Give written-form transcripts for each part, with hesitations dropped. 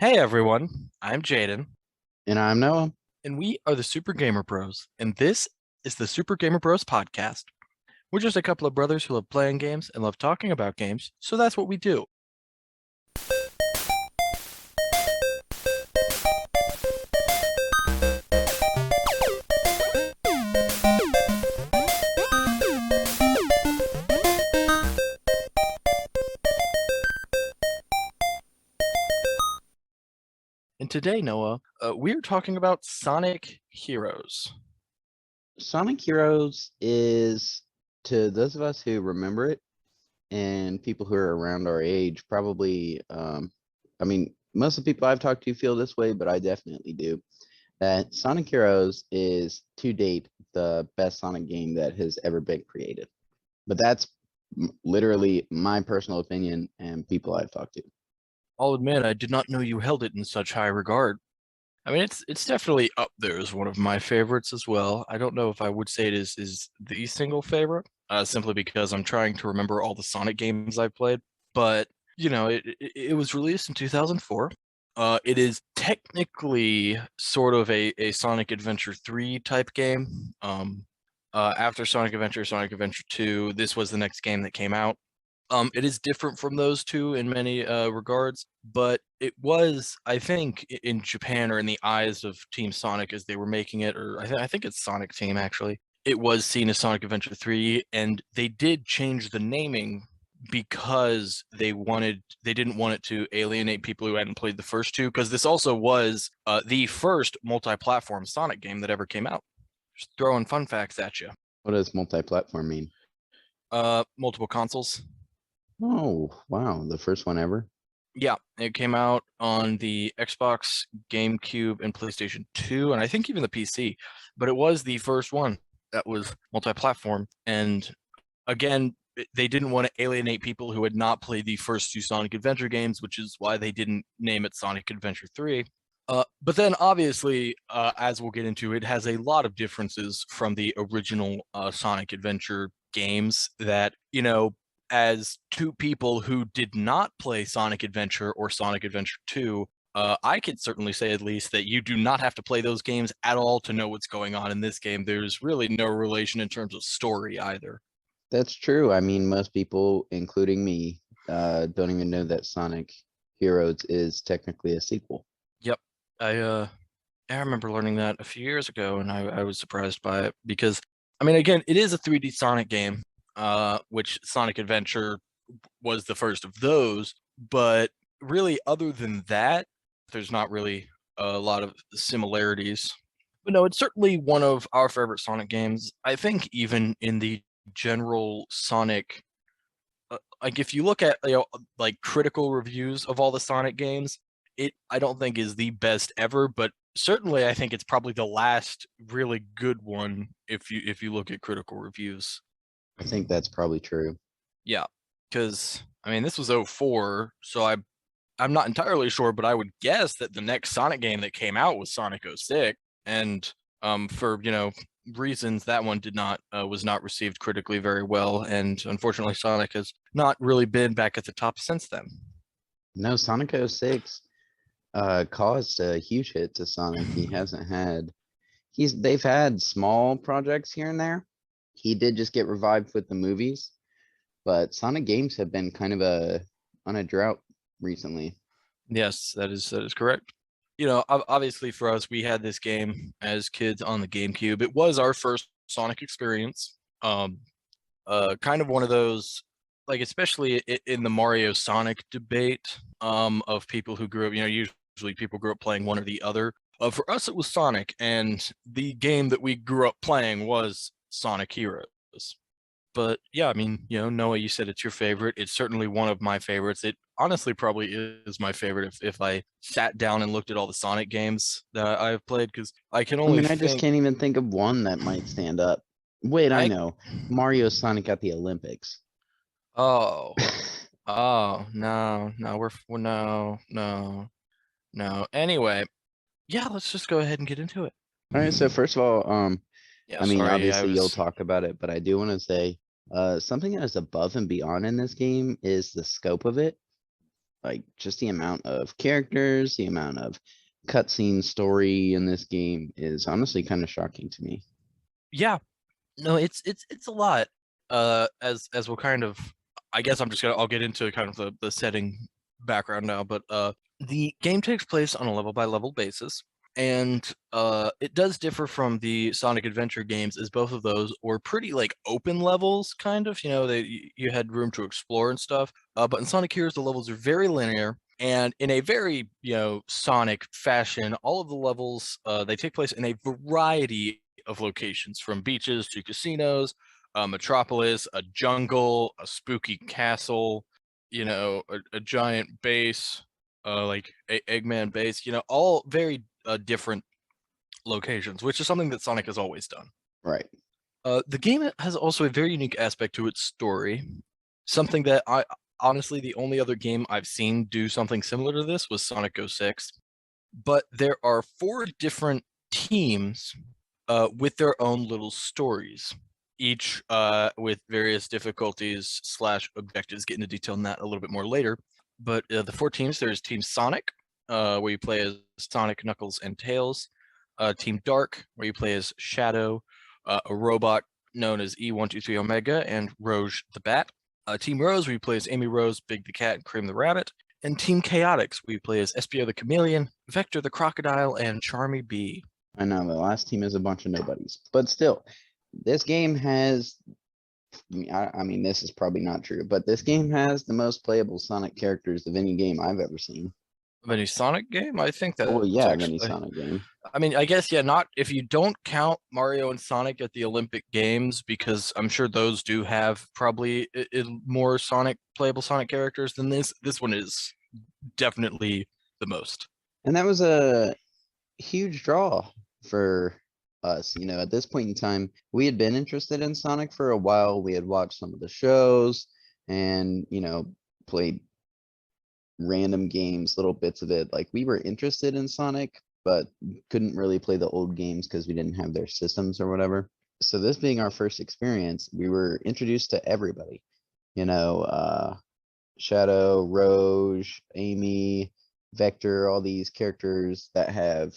Hey everyone, I'm Jaden, And I'm Noah. and we are the Super Gamer Bros, and this is the Super Gamer Bros podcast. We're just a couple of brothers who love playing games and love talking about games, so that's what we do. And today, Noah, we're talking about Sonic Heroes. Sonic Heroes is, to those of us who remember it and people who are around our age, probably, most of the people I've talked to feel this way, but I definitely do. That Sonic Heroes is, to date, the best Sonic game that has ever been created. But that's literally my personal opinion and people I've talked to. I'll admit I did not know you held it in such high regard. I mean, it's definitely up there as one of my favorites as well. I don't know if I would say it is the single favorite, simply because I'm trying to remember all the Sonic games I've played. But it was released in 2004. It is technically sort of a Sonic Adventure 3 type game. After Sonic Adventure 2, this was the next game that came out. It is different from those two in many regards, but it was, I think, in Japan or in the eyes of Team Sonic as they were making it, or I think it's Sonic Team actually. It was seen as Sonic Adventure 3, and they did change the naming because they didn't want it to alienate people who hadn't played the first two, because this also was the first multi-platform Sonic game that ever came out. Just throwing fun facts at you. What does multi-platform mean? Multiple consoles. Oh, wow. The first one ever? Yeah, it came out on the Xbox, GameCube, and PlayStation 2, and I think even the PC. But it was the first one that was multi-platform. And again, they didn't want to alienate people who had not played the first two Sonic Adventure games, which is why they didn't name it Sonic Adventure 3. But then, obviously, as we'll get into, it has a lot of differences from the original Sonic Adventure games that, as two people who did not play Sonic Adventure or Sonic Adventure 2, I could certainly say at least that you do not have to play those games at all to know what's going on in this game. There's really no relation in terms of story either. That's true. I mean, most people, including me, don't even know that Sonic Heroes is technically a sequel. Yep. I remember learning that a few years ago, and I was surprised by it because, I mean, again, it is a 3D Sonic game, which Sonic Adventure was the first of those. But really, other than that, there's not really a lot of similarities. But no, it's certainly one of our favorite Sonic games. I think even in the general Sonic, like if you look at like critical reviews of all the Sonic games, it I don't think is the best ever, but certainly I think it's probably the last really good one if you look at critical reviews. I think that's probably true. Yeah, because I mean this was '04, so I'm not entirely sure, but I would guess that the next Sonic game that came out was Sonic '06, and for reasons that one did not was not received critically very well, and unfortunately Sonic has not really been back at the top since then. No, Sonic 06 caused a huge hit to Sonic. They've had small projects here and there. He did just get revived with the movies, but Sonic games have been kind of on a drought recently. Yes, that is correct. Obviously for us, we had this game as kids on the GameCube. It was our first Sonic experience. Kind of one of those, like especially in the Mario Sonic debate, of people who grew up. Usually people grew up playing one or the other. For us, it was Sonic, and the game that we grew up playing was Sonic Heroes. But yeah, I mean, Noah, you said it's your favorite. It's certainly one of my favorites. It honestly probably is my favorite if I sat down and looked at all the Sonic games that I've played, because I can I only mean, I just think can't even think of one that might stand up. Wait, I I know. Mario Sonic at the Olympics. oh oh no no no no no. Anyway, yeah, let's just go ahead and get into it. All right, so first of all, Yeah, I mean, sorry, I obviously you'll was talk about it, but I do want to say, something that is above and beyond in this game is the scope of it. Like, just the amount of characters, the amount of cutscene story in this game is honestly kind of shocking to me. Yeah, no, it's a lot. As we'll kind of, I guess I'll get into kind of the setting background now, but the game takes place on a level by level basis, and it does differ from the Sonic Adventure games, as both of those were pretty like open levels, kind of. You had room to explore and stuff. But in Sonic Heroes, the levels are very linear. And in a very, Sonic fashion, all of the levels they take place in a variety of locations, from beaches to casinos, a metropolis, a jungle, a spooky castle, a giant base, like Eggman base, all very different locations, which is something that Sonic has always done. Right. The game has also a very unique aspect to its story, something that I honestly, the only other game I've seen do something similar to this was Sonic 06. But there are four different teams with their own little stories, each with various difficulties slash objectives. Get into detail on that a little bit more later. But the four teams, there's Team Sonic, where you play as Sonic, Knuckles, and Tails. Team Dark, where you play as Shadow, a robot known as E123 Omega, and Rouge the Bat. Team Rose, where you play as Amy Rose, Big the Cat, and Cream the Rabbit. And Team Chaotix, where you play as Espio the Chameleon, Vector the Crocodile, and Charmy Bee. I know the last team is a bunch of nobodies, but still, this game has. I mean, this is probably not true, but this game has the most playable Sonic characters of any game I've ever seen. Of any Sonic game? I think Well, that's yeah, of any actually. Sonic game. I mean, I guess, yeah, not if you don't count Mario and Sonic at the Olympic Games, because I'm sure those do have probably more playable Sonic characters than this. This one is definitely the most. And that was a huge draw for us. At this point in time, we had been interested in Sonic for a while. We had watched some of the shows and, played random games, little bits of it. Like, we were interested in Sonic, but couldn't really play the old games because we didn't have their systems or whatever. So this being our first experience, we were introduced to everybody. You know, Shadow, Rouge, Amy, Vector, all these characters that have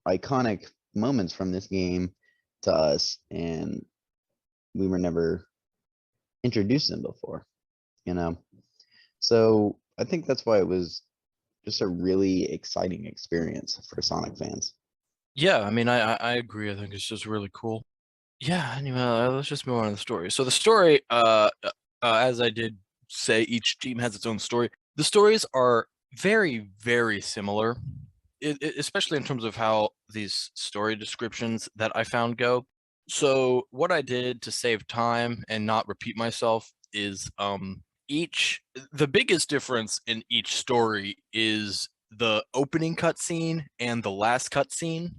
iconic moments from this game to us, and we were never introduced them before, you know. So I think that's why it was just a really exciting experience for Sonic fans. Yeah, I mean, I agree. I think it's just really cool. Yeah, anyway, let's just move on to the story. So the story, as I did say, each team has its own story. The stories are very, very similar, especially in terms of how these story descriptions that I found go. So what I did to save time and not repeat myself is each the biggest difference in each story is the opening cutscene and the last cutscene.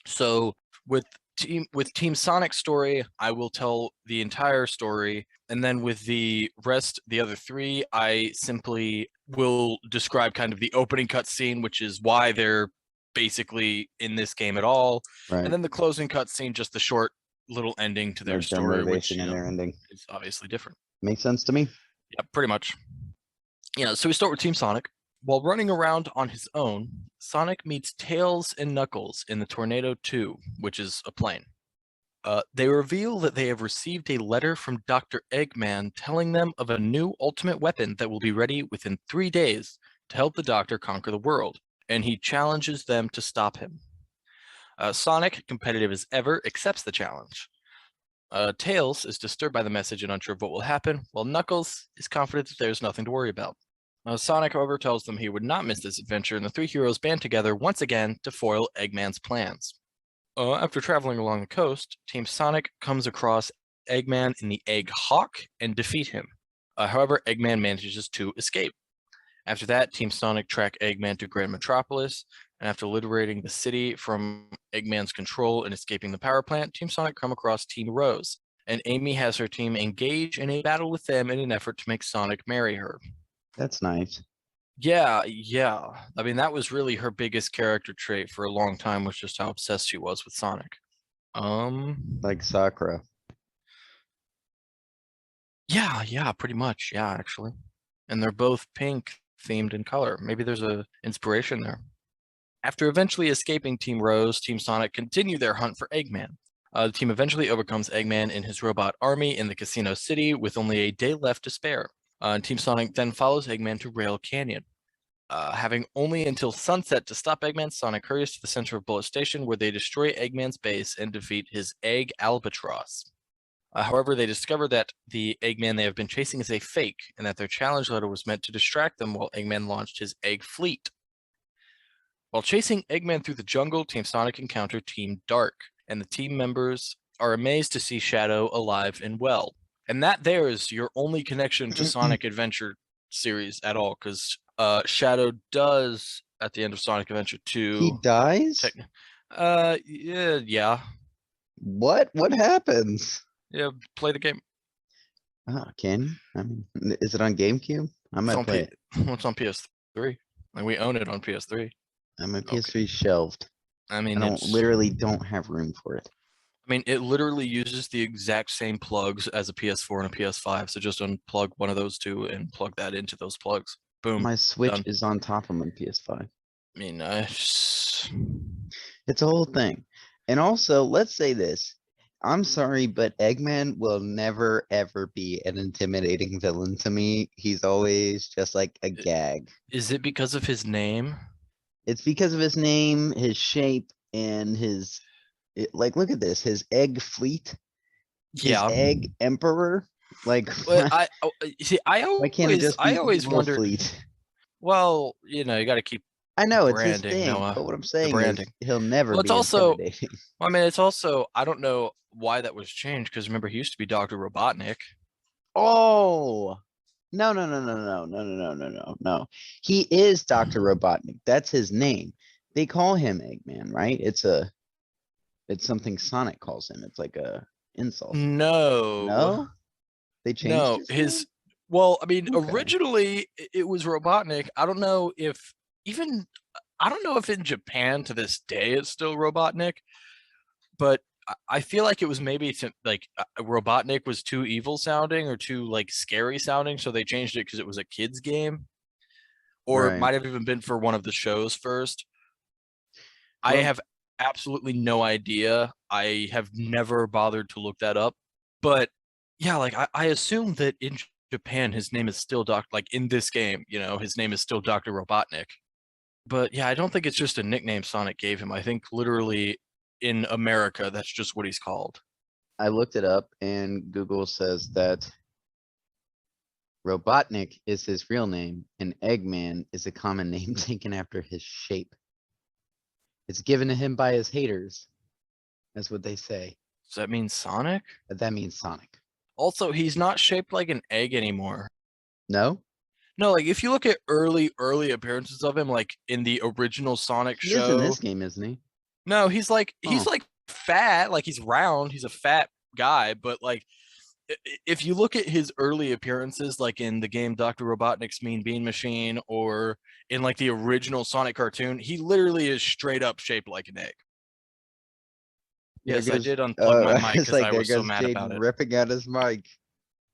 So with Team Sonic story, I will tell the entire story, and then with the rest, the other three, I simply will describe kind of the opening cutscene, which is why they're basically in this game at all, and Right. then the closing cutscene, just the short little ending to their Like their story, which motivation and their ending. is obviously different. Makes sense to me. Yeah, pretty much. Yeah, so we start with Team Sonic. While running around on his own, Sonic meets Tails and Knuckles in the Tornado 2, which is a plane. They reveal that they have received a letter from Dr. Eggman telling them of a new ultimate weapon that will be ready within 3 days to help the Doctor conquer the world, and he challenges them to stop him. Sonic, competitive as ever, accepts the challenge. Tails is disturbed by the message and unsure of what will happen, while Knuckles is confident that there's nothing to worry about. Sonic, however, tells them he would not miss this adventure, and the three heroes band together once again to foil Eggman's plans. After traveling along the coast, Team Sonic comes across Eggman in the Egg Hawk and defeat him. However, Eggman manages to escape. After that, Team Sonic track Eggman to Grand Metropolis, and after liberating the city from Eggman's control and escaping the power plant, Team Sonic come across Team Rose, and Amy has her team engage in a battle with them in an effort to make Sonic marry her. That's nice. Yeah, yeah. I mean, that was really her biggest character trait for a long time, was just how obsessed she was with Sonic. Like Sakura. Yeah, pretty much. Yeah, actually. And they're both pink themed in color. Maybe there's a inspiration there. After eventually escaping Team Rose, Team Sonic continue their hunt for Eggman. The team eventually overcomes Eggman and his robot army in the Casino City with only a day left to spare. Team Sonic then follows Eggman to Rail Canyon. Having only until sunset to stop Eggman, Sonic hurries to the center of Bullet Station where they destroy Eggman's base and defeat his Egg Albatross. However, they discover that the Eggman they have been chasing is a fake and that their challenge letter was meant to distract them while Eggman launched his Egg Fleet. While chasing Eggman through the jungle, Team Sonic encounter Team Dark, and the team members are amazed to see Shadow alive and well. And that there is your only connection to Sonic Adventure series at all, because Shadow does at the end of Sonic Adventure 2. He dies? Yeah. What happens? Yeah, play the game. Oh, can you? I mean, is it on GameCube? I might play it. It's on PS3. Like, we own it on PS3. My PS3 shelved. I mean, I literally don't have room for it. I mean, it literally uses the exact same plugs as a PS4 and a PS5. So just unplug one of those two and plug that into those plugs. Boom. My Switch done. is on top of my PS5. I mean, it's a whole thing. And also, let's say this. I'm sorry, but Eggman will never, ever be an intimidating villain to me. He's always just like a gag. Is it because of his name? It's because of his name, his shape, and his... like, look at this. His Egg Fleet. His Egg Emperor. Like, I always wondered. Fleet? Well, you know, you got to keep. I know it's branding, his thing, Noah. but what I'm saying branding. is he'll never Well, it's be also. intimidating. I mean, it's also. I don't know why that was changed because remember he used to be Dr. Robotnik. Oh no! He is Dr. Robotnik. That's his name. They call him Eggman, right? It's something Sonic calls him. It's like a insult. No. They changed his. Well, I mean, Okay. originally it was Robotnik. I don't know if in Japan to this day it's still Robotnik, but I feel like it was maybe Robotnik was too evil sounding or too like scary sounding, so they changed it because it was a kids game, or it might have even been for one of the shows first. I have absolutely no idea. I have never bothered to look that up, but yeah, like I assume that in Japan his name is still in this game, you know, his name is still Dr. Robotnik. But yeah, I don't think it's just a nickname Sonic gave him. I think literally in America, that's just what he's called. I looked it up and Google says that Robotnik is his real name and Eggman is a common name taken after his shape. It's given to him by his haters. That's what they say. Does that mean Sonic? That means Sonic. Also, he's not shaped like an egg anymore. No? No, like if you look at early appearances of him, like in the original Sonic show. He is in this game, isn't he? No, he's like fat, like he's round, he's a fat guy, but like if you look at his early appearances, like in the game Dr. Robotnik's Mean Bean Machine, or in like the original Sonic cartoon, he literally is straight up shaped like an egg. Yes, I did unplug my mic because I was so mad about it. Ripping out his mic.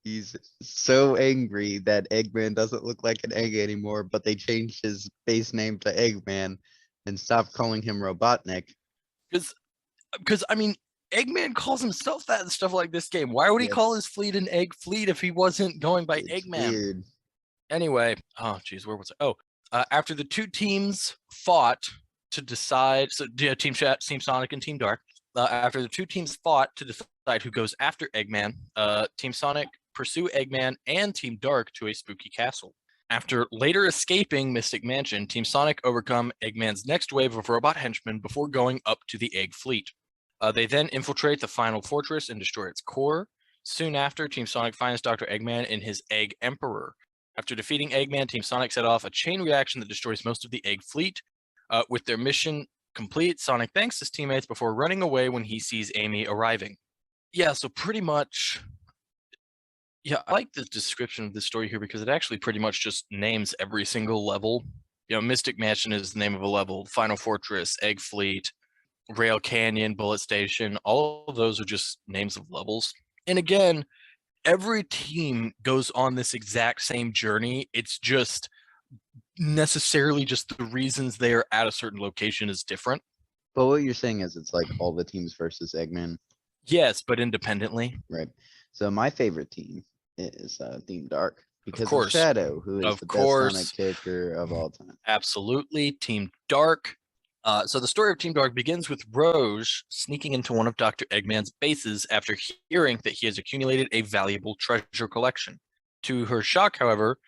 He's so angry that Eggman doesn't look like an egg anymore, but they changed his base name to Eggman and stopped calling him Robotnik. Because I mean, Eggman calls himself that and stuff like this game. Why would he call his fleet an Egg Fleet if he wasn't going by Eggman? Weird. Anyway, oh geez, where was I? Oh, after the two teams fought to decide, so yeah, Team Sonic and Team Dark. After the two teams fought to decide who goes after Eggman, Team Sonic pursue Eggman and Team Dark to a spooky castle. After later escaping Mystic Mansion, Team Sonic overcome Eggman's next wave of robot henchmen before going up to the Egg Fleet. They then infiltrate the final fortress and destroy its core. Soon after, Team Sonic finds Dr. Eggman in his Egg Emperor. After defeating Eggman, Team Sonic set off a chain reaction that destroys most of the Egg Fleet. With their mission complete, Sonic thanks his teammates before running away when he sees Amy arriving. Yeah, so pretty much... Yeah, I like the description of this story here because it actually pretty much just names every single level. You know, Mystic Mansion is the name of a level, Final Fortress, Egg Fleet, Rail Canyon, Bullet Station, all of those are just names of levels. And again, every team goes on this exact same journey. It's just necessarily just the reasons they are at a certain location is different. But what you're saying is it's like all the teams versus Eggman, Yes, but independently. right? So my favorite team is Team Dark Of because of course. Shadow, who is Of the best Sonic course. character of all time. Absolutely. Team Dark. So the story of Team Dark begins with Rouge sneaking into one of Dr. Eggman's bases after hearing that he has accumulated a valuable treasure collection. To her shock, however,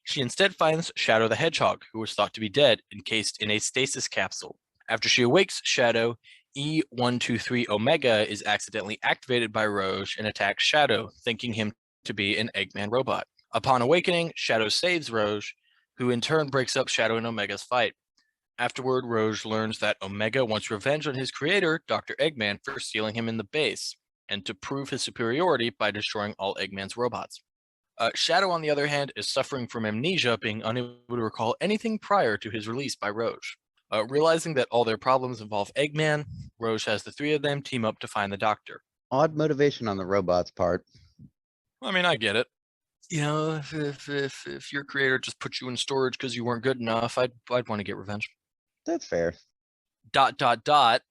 she instead finds Shadow the Hedgehog, who was thought to be dead, encased in a stasis capsule. After she awakes Shadow, E123 Omega is accidentally activated by Rouge and attacks Shadow, thinking him to be an Eggman robot. Upon awakening, Shadow saves Rouge, who in turn breaks up Shadow and Omega's fight. Afterward, Rouge learns that Omega wants revenge on his creator, Dr. Eggman, for stealing him in the base, and to prove his superiority by destroying all Eggman's robots. Shadow, on the other hand, is suffering from amnesia, being unable to recall anything prior to his release by Rouge. Realizing that all their problems involve Eggman, Rouge has the three of them team up to find the Doctor. Odd motivation on the robot's part. I mean, I get it. You know, if your creator just put you in storage because you weren't good enough, I'd want to get revenge. That's fair. Dot dot dot.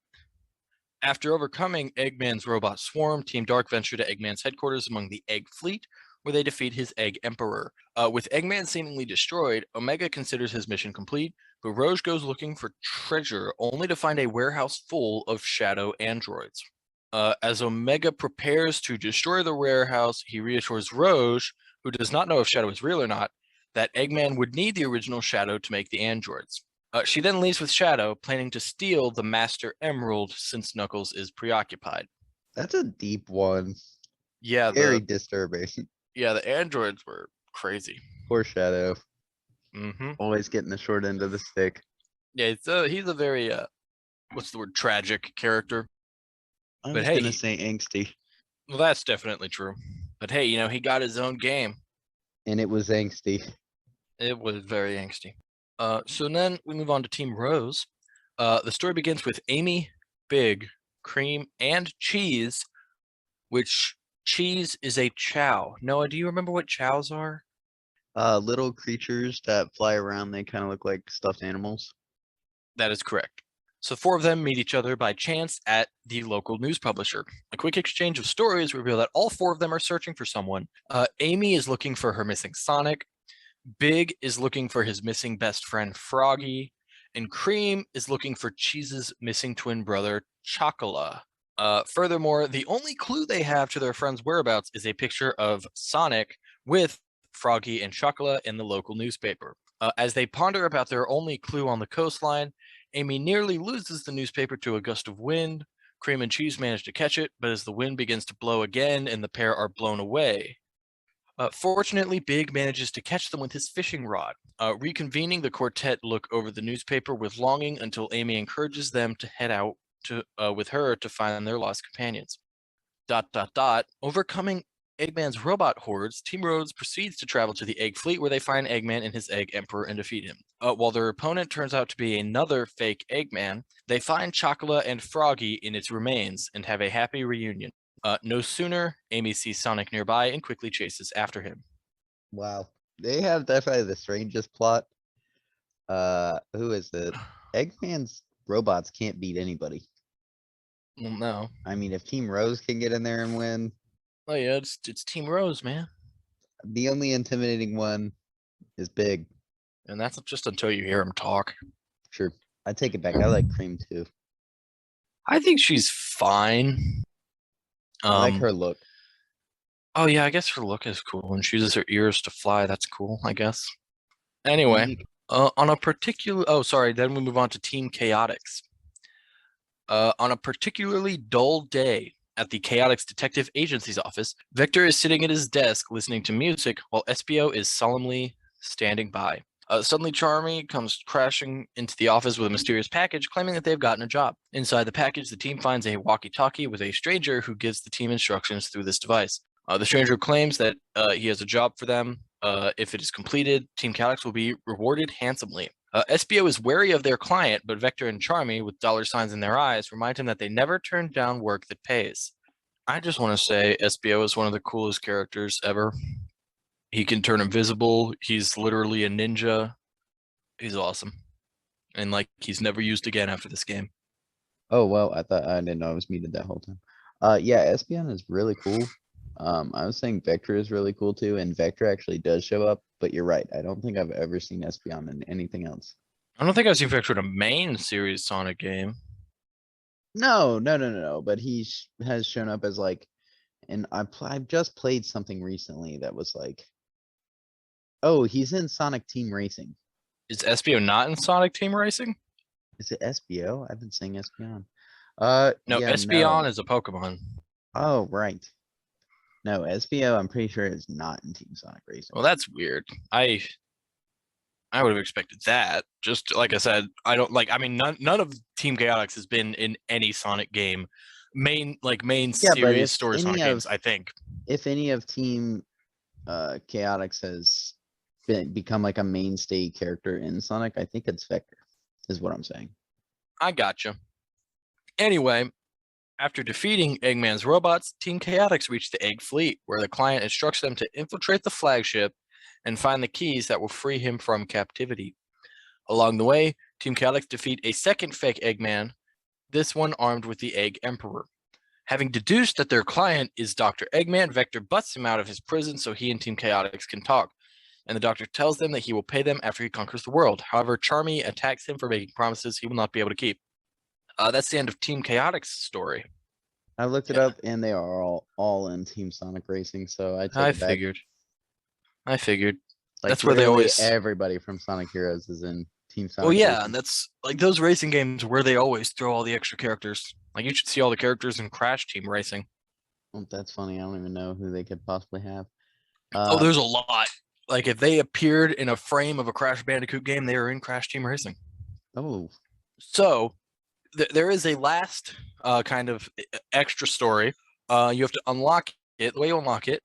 After overcoming Eggman's robot swarm, Team Dark venture to Eggman's headquarters among the Egg Fleet, where they defeat his Egg Emperor. With Eggman seemingly destroyed, Omega considers his mission complete, but Rouge goes looking for treasure, only to find a warehouse full of shadow androids. As Omega prepares to destroy the warehouse, he reassures Rouge, who does not know if Shadow is real or not, that Eggman would need the original Shadow to make the androids. She then leaves with Shadow, planning to steal the Master Emerald since Knuckles is preoccupied. That's a deep one. Yeah, Very disturbing. the androids were crazy. Poor Shadow. Mm-hmm. Always getting the short end of the stick. Yeah, he's a very what's the word, tragic character. I But was hey, gonna say angsty. well, that's definitely true. But hey, he got his own game. And it was angsty. It was very angsty. So then we move on to Team Rose. The story begins with Amy, Big, Cream, and Cheese, which cheese is a chow. Noah, do you remember what chows are? Little creatures that fly around, they kind of look like stuffed animals. That is correct. So four of them meet each other by chance at the local news publisher. A quick exchange of stories reveal that all four of them are searching for someone. Amy is looking for her missing Sonic. Big is looking for his missing best friend Froggy, and Cream is looking for Cheese's missing twin brother Chocola. Furthermore, the only clue they have to their friend's whereabouts is a picture of Sonic with Froggy and Chocola in the local newspaper. As they ponder about their only clue on the coastline, Amy nearly loses the newspaper to a gust of wind. Cream and Cheese manage to catch it, but as the wind begins to blow again and the pair are blown away, fortunately, Big manages to catch them with his fishing rod. Reconvening, the quartet look over the newspaper with longing until Amy encourages them to head out with her to find their lost companions. Dot dot dot. Overcoming Eggman's robot hordes, Team Rhodes proceeds to travel to the Egg Fleet, where they find Eggman and his Egg Emperor and defeat him. While their opponent turns out to be another fake Eggman, they find Chocola and Froggy in its remains and have a happy reunion. No sooner, Amy sees Sonic nearby and quickly chases after him. Wow. They have definitely the strangest plot. Who is it? Eggman's robots can't beat anybody. Well, no. I mean, if Team Rose can get in there and win, Oh yeah, it's Team Rose, man. the only intimidating one is Big. And that's just until you hear him talk. Sure. I take it back. I like Cream too. I think she's fine. I like her look. Oh yeah, I guess her look is cool. And she uses her ears to fly. That's cool, I guess. Anyway, Unique. on a particular then we move on to Team Chaotix. On a particularly dull day at the Chaotix Detective Agency's office, Vector is sitting at his desk listening to music while SBO is solemnly standing by. Suddenly, Charmy comes crashing into the office with a mysterious package claiming that they've gotten a job. Inside the package, the team finds a walkie-talkie with a stranger who gives the team instructions through this device. The stranger claims that he has a job for them. If it is completed, Team Chaotix will be rewarded handsomely. SBO is wary of their client, but Vector and Charmy, with dollar signs in their eyes, remind him that they never turn down work that pays. I just want to say SBO is one of the coolest characters ever. He can turn invisible. He's literally a ninja. He's awesome. And like he's never used again after this game. Oh, well, I didn't know I was muted that whole time. Yeah, Espeon is really cool. I was saying Vector is really cool too, and Vector actually does show up, but you're right. I don't think I've ever seen Espeon in anything else. I don't think I've seen Vector in a main series Sonic game. No, no, no, no, no. But has shown up as like, and I've just played something recently that was like, oh, he's in Sonic Team Racing. Is SBO not in Sonic Team Racing? Is it SBO? I've been saying Espeon. No, Yeah, Espeon no. is a Pokemon. Oh, right. No, SBO, I'm pretty sure is not in Team Sonic Racing. Well, that's weird. I would have expected that. Just like I said, I don't like. I mean, none of Team Chaotix has been in any Sonic game, main Yeah, but series story Sonic games. I think. if any of Team Chaotix has become like a mainstay character in Sonic, I think it's Vector, is what I'm saying. I gotcha. Anyway, after defeating Eggman's robots, Team Chaotix reach the Egg Fleet, where the client instructs them to infiltrate the flagship and find the keys that will free him from captivity. Along the way, Team Chaotix defeat a second fake Eggman, this one armed with the Egg Emperor. Having deduced that their client is Dr. Eggman, Vector busts him out of his prison so he and Team Chaotix can talk. And the doctor tells them that he will pay them after he conquers the world. However, Charmy attacks him for making promises he will not be able to keep. That's the end of Team Chaotix's story. I looked it Yeah, up and they are all in Team Sonic Racing, so I take I it back. figured. I figured. Like That's where they literally always. everybody from Sonic Heroes is in Team Well, Sonic yeah, and Racing. that's like those racing games where they always throw all the extra characters. Like you should see all the characters in Crash Team Racing. Oh, that's funny. I don't even know who they could possibly have. Oh, Uh, there's a lot. Like if they appeared in a frame of a Crash Bandicoot game, they are in Crash Team Racing. oh, So there is a last kind of extra story. You have to unlock it. The way you unlock it,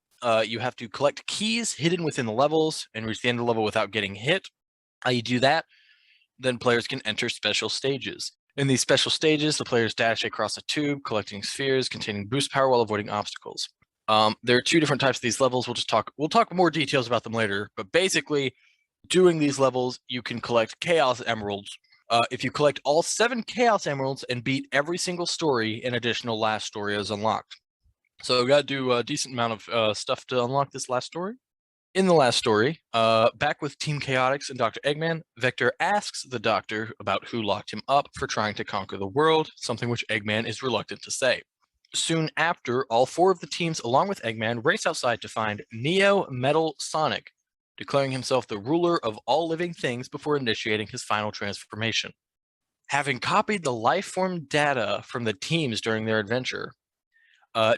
you have to collect keys hidden within the levels and reach the end of the level without getting hit. You do that, then players can enter special stages. In these special stages, the players dash across a tube, collecting spheres containing boost power while avoiding obstacles. There are two different types of these levels. We'll talk more details about them later, but basically, doing these levels, you can collect Chaos Emeralds. If you collect all 7 Chaos Emeralds and beat every single story, an additional last story is unlocked. So we got to do a decent amount of stuff to unlock this last story. In the last story, back with Team Chaotix and Dr. Eggman, Vector asks the Doctor about who locked him up for trying to conquer the world, something which Eggman is reluctant to say. Soon after, all 4 of the teams, along with Eggman, race outside to find Neo Metal Sonic, declaring himself the ruler of all living things before initiating his final transformation. Having copied the life form data from the teams during their adventure,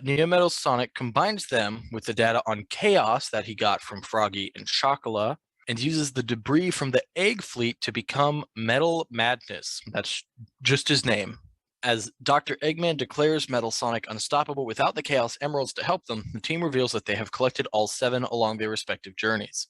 Neo Metal Sonic combines them with the data on Chaos that he got from Froggy and Chocola, and uses the debris from the Egg Fleet to become Metal Madness. That's just his name. As Dr. Eggman declares Metal Sonic unstoppable without the Chaos Emeralds to help them, the team reveals that they have collected all 7 along their respective journeys.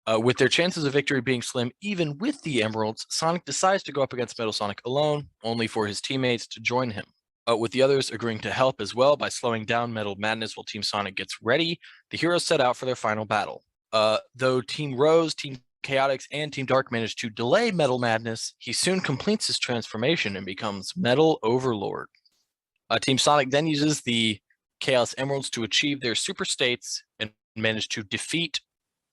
With their chances of victory being slim even with the Emeralds, Sonic decides to go up against Metal Sonic alone, only for his teammates to join him. With the others agreeing to help as well by slowing down Metal Madness while Team Sonic gets ready, the heroes set out for their final battle. Though Team Rose, Team Chaotix, and Team Dark manage to delay Metal Madness, he soon completes his transformation and becomes Metal Overlord. Team Sonic then uses the Chaos Emeralds to achieve their super states and manage to defeat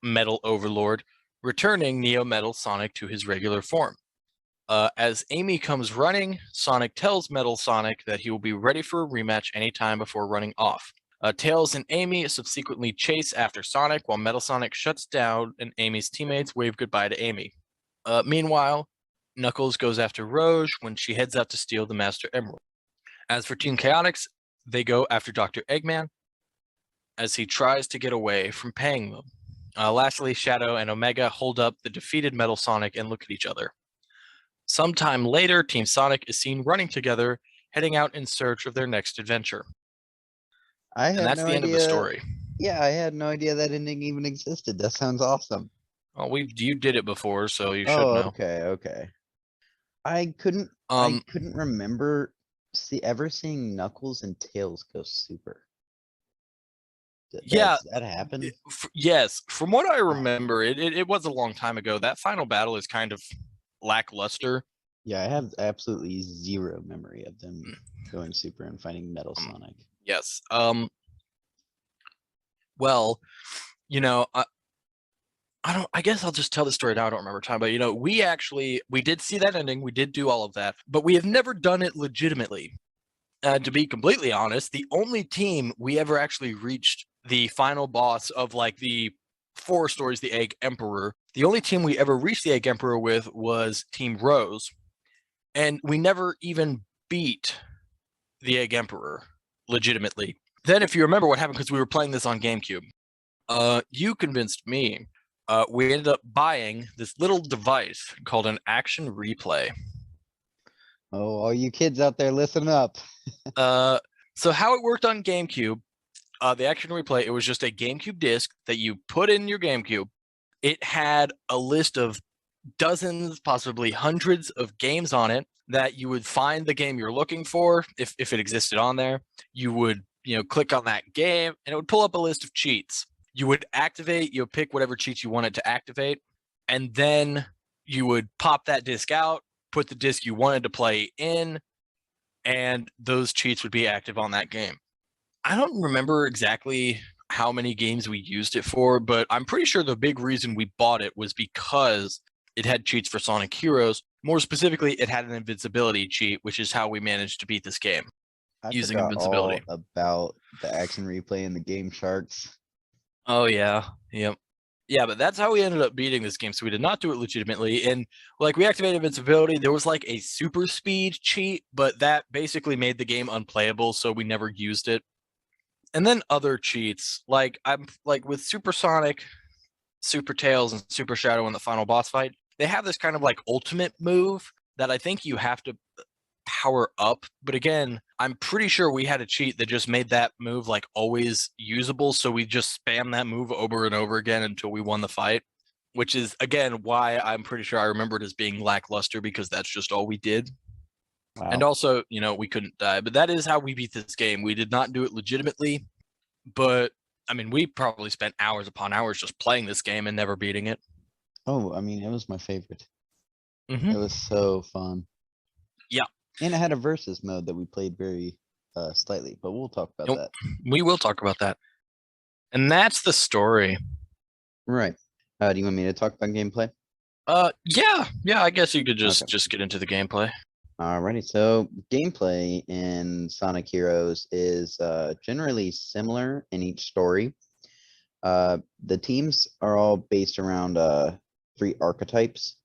Metal Overlord, returning Neo Metal Sonic to his regular form. As Amy comes running, Sonic tells Metal Sonic that he will be ready for a rematch anytime before running off. Tails and Amy subsequently chase after Sonic while Metal Sonic shuts down and Amy's teammates wave goodbye to Amy. Meanwhile, Knuckles goes after Rouge when she heads out to steal the Master Emerald. As for Team Chaotix, they go after Dr. Eggman as he tries to get away from paying them. Lastly, Shadow and Omega hold up the defeated Metal Sonic and look at each other. Sometime later, Team Sonic is seen running together, heading out in search of their next adventure. I And had that's no the end of the idea. story. Yeah, I had no idea that ending even existed. That sounds awesome. Well, you did it before, so you should Oh, know. okay, okay. I Um, couldn't remember ever seeing Knuckles and Tails go super. Yeah, Does that happen? yes. From what I Oh, remember, it was a long time ago. That final battle is kind of lackluster. yeah, I have absolutely zero memory of them going super and fighting Metal Um, Sonic. yes. Well, you know, I don't. I guess I'll just tell the story now. I don't remember time, but we did see that ending. We did do all of that, but we have never done it legitimately. To be completely honest, the only team we ever actually reached the final boss of like the four stories, the Egg Emperor. The only team we ever reached the Egg Emperor with was Team Rose, and we never even beat the Egg Emperor legitimately. Then, if you remember what happened, because we were playing this on GameCube, you convinced me. We ended up buying this little device called an action replay. Oh, all you kids out there, listen up. Uh, so how it worked on GameCube, the action replay, it was just a GameCube disc that you put in your GameCube. It had a list of dozens, possibly hundreds of games on it that you would find the game you're looking for if it existed on there. You would, click on that game and it would pull up a list of cheats. You would activate, you would pick whatever cheats you wanted to activate, and then you would pop that disc out, put the disc you wanted to play in, and those cheats would be active on that game. I don't remember exactly how many games we used it for, but I'm pretty sure the big reason we bought it was because it had cheats for Sonic Heroes. More specifically, it had an invincibility cheat, which is how we managed to beat this game I using forgot all invincibility. about the action replay and the Game Sharks. Oh yeah, yep. Yeah, but that's how we ended up beating this game. So we did not do it legitimately. And like we activated invincibility, there was like a super speed cheat, but that basically made the game unplayable, so we never used it. And then other cheats, like I'm like with Supersonic, Super Tails, and Super Shadow in the final boss fight, they have this kind of like ultimate move that I think you have to power up. But again, I'm pretty sure we had a cheat that just made that move like always usable. So we just spam that move over and over again until we won the fight, which is again why I'm pretty sure I remember it as being lackluster because that's just all we did. And Wow. also, we couldn't die. But that is how we beat this game. We did not do it legitimately, but I mean, we probably spent hours upon hours just playing this game and never beating it. Oh, I mean, it was my favorite. Mm-hmm. It was so fun. Yeah. And it had a versus mode that we played very slightly, but we'll talk about Nope. that. We will talk about that. And that's the story. Right. Do you want me to talk about gameplay? Yeah, I guess you could Okay. just get into the gameplay. Alrighty, so gameplay in Sonic Heroes is generally similar in each story. The teams are all based around three archetypes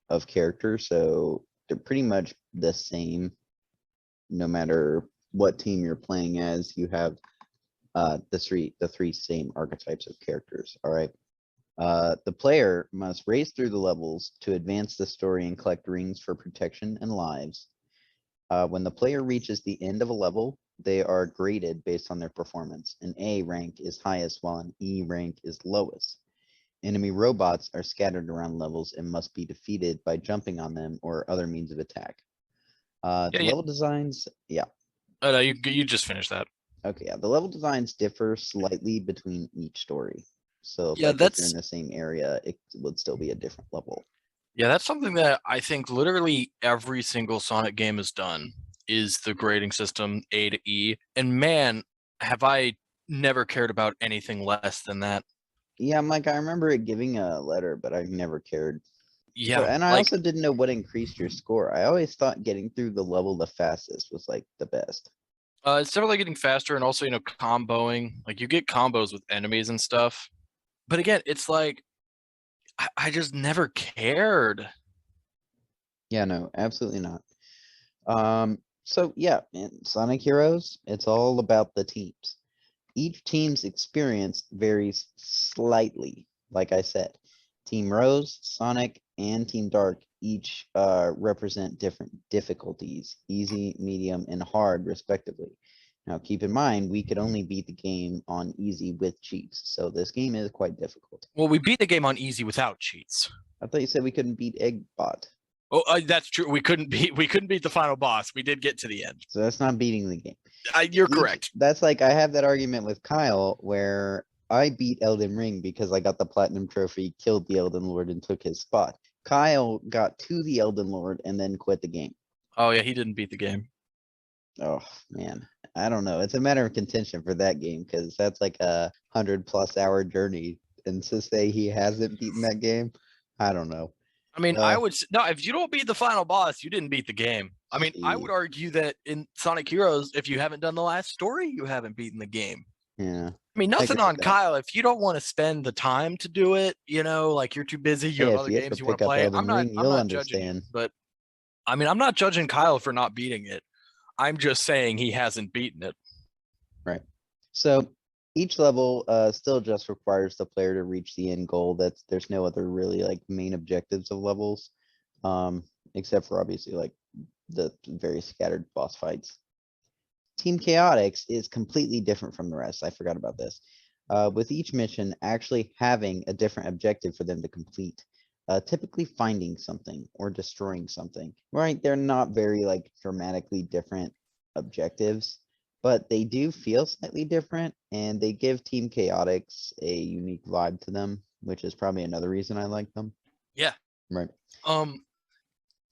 of characters, so they're pretty much the same no matter what team you're playing as. You have the three same archetypes of characters. All right. The player must race through the levels to advance the story and collect rings for protection and lives. When the player reaches the end of a level, they are graded based on their performance. An A rank is highest while an E rank is lowest. Enemy robots are scattered around levels and must be defeated by jumping on them or other means of attack. Yeah, The yeah. level designs, yeah, No, you just finished that. okay, yeah. The level designs differ slightly between each story. So Yeah, if you're in that's the same area, it would still be a different level. yeah, that's something that I think literally every single Sonic game has done is the grading system A to E. And man, have I never cared about anything less than that. Yeah, Mike, I remember it giving a letter, but I never cared. So, Yeah, and I like also didn't know what increased your score. I always thought getting through the level the fastest was like the best. it's definitely getting faster and also, comboing. Like you get combos with enemies and stuff. But again, it's like I just never cared. Yeah, no, absolutely not. So yeah, in Sonic Heroes, it's all about the teams. Each team's experience varies slightly. Like I said, Team Rose, Sonic, and Team Dark each represent different difficulties, easy, medium, and hard, respectively. Now, keep in mind, we could only beat the game on easy with cheats, so this game is quite difficult. Well, we beat the game on easy without cheats. I thought you said we couldn't beat Eggbot, Oh, that's true. We couldn't beat the final boss. We did get to the end. so that's not beating the game. You're Each correct. that's like I have that argument with Kyle where I beat Elden Ring because I got the platinum trophy, killed the Elden Lord, and took his spot. Kyle got to the Elden Lord and then quit the game. Oh yeah, he didn't beat the game. Oh man, I don't know. It's a matter of contention for that game because that's like a 100+ hour journey. And to say he hasn't beaten that game, I don't know. I mean, Uh, no, if you don't beat the final boss, you didn't beat the game. I mean, I would argue that in Sonic Heroes, if you haven't done the last story, you haven't beaten the game. yeah, I mean, I nothing agree with on that. Kyle. If you don't want to spend the time to do it, like you're too busy, you Hey, have if other you ever games you want pick to up play. Elden Ring, I'm you'll not judging you, understand. but I mean, I'm not judging Kyle for not beating it. I'm just saying he hasn't beaten it. Right. So each level still just requires the player to reach the end goal. There's no other really like main objectives of levels, except for obviously like the very scattered boss fights. Team Chaotix is completely different from the rest. I forgot about this. With each mission actually having a different objective for them to complete. Typically finding something or destroying something. Right? They're not very like dramatically different objectives, but they do feel slightly different and they give Team Chaotix a unique vibe to them, which is probably another reason I like them. Yeah. Right.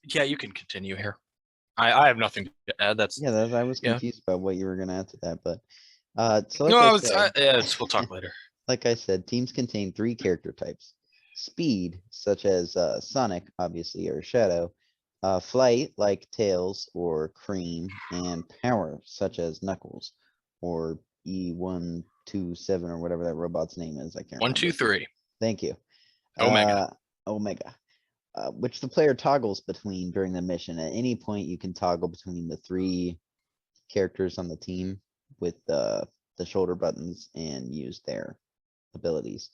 Yeah, you can continue here. I have nothing to add. That's Yeah, I was yeah. confused about what you were gonna add to that, but so No, like I yeah, said, we'll talk later. like I said, teams contain 3 character types. Speed, such as Sonic, obviously, or Shadow. Flight, like Tails or Cream. And power, such as Knuckles, or E127, or whatever that robot's name is. I can't One, two, remember. three. Thank you. Omega. Omega. Which the player toggles between during the mission. At any point, you can toggle between the 3 characters on the team with the shoulder buttons and use their abilities.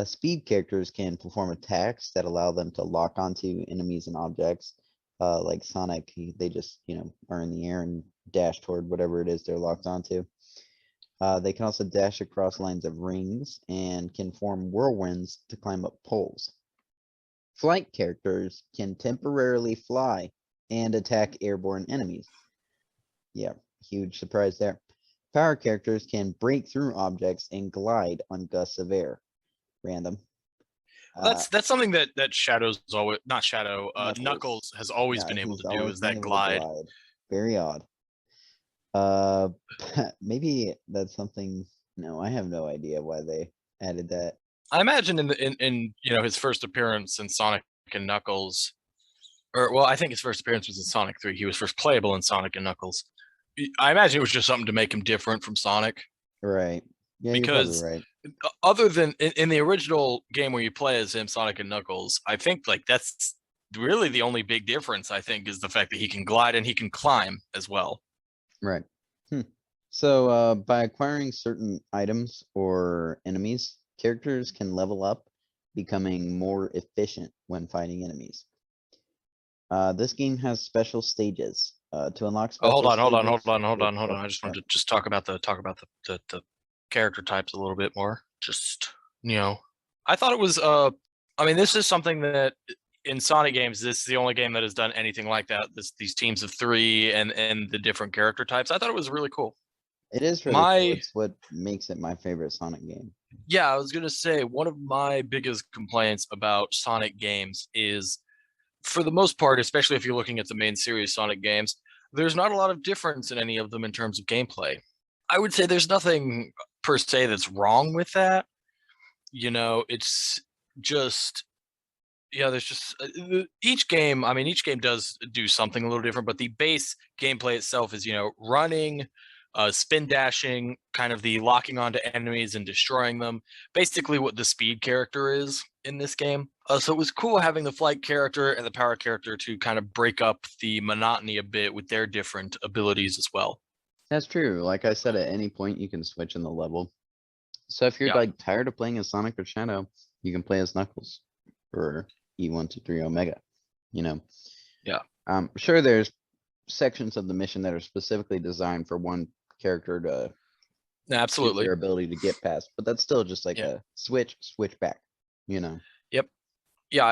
Speed characters can perform attacks that allow them to lock onto enemies and objects. Like Sonic, they just, are in the air and dash toward whatever it is they're locked onto. They can also dash across lines of rings and can form whirlwinds to climb up poles. Flight characters can temporarily fly and attack airborne enemies. Yeah, huge surprise there. Power characters can break through objects and glide on gusts of air. Random. That's something that Shadow's always not Shadow. Knuckles. Knuckles has always Yeah, been able he's to do always is been that able to glide. glide. Very odd. Uh, maybe that's something. No, I have no idea why they added that. I imagine in his first appearance in Sonic and Knuckles, or well, I think his first appearance was in Sonic 3. He was first playable in Sonic and Knuckles. I imagine it was just something to make him different from Sonic. Right. Yeah, you're probably Because right. other than in the original game where you play as him, Sonic and Knuckles, I think like that's really the only big difference. I think is the fact that he can glide and he can climb as well. Right. So, by acquiring certain items or enemies, characters can level up, becoming more efficient when fighting enemies. This game has special stages. To unlock Oh, hold special on, hold on, hold stages. on, hold Oh, on, hold on. oh, I just yeah. wanted to just talk about the character types a little bit more. Just I thought it was I mean, this is something that in Sonic games, this is the only game that has done anything like that. These teams of 3 and the different character types. I thought it was really cool. It is really cool. My It's what makes it my favorite Sonic game. Yeah, I was gonna say one of my biggest complaints about Sonic games is, for the most part, especially if you're looking at the main series Sonic games, there's not a lot of difference in any of them in terms of gameplay. I would say there's nothing per se that's wrong with that. It's just there's just each game. I mean, each game does do something a little different, but the base gameplay itself is running, spin dashing, kind of the locking onto enemies and destroying them. Basically, what the speed character is in this game. So it was cool having the flight character and the power character to kind of break up the monotony a bit with their different abilities as well. That's true. Like I said, at any point you can switch in the level. So if you're Yeah, like tired of playing as Sonic or Shadow, you can play as Knuckles or E123 Omega. You know, yeah, sure there's sections of the mission that are specifically designed for one character to use absolutely. their ability to get past, but that's still just like Yeah, a switch back, you know. yep, yeah.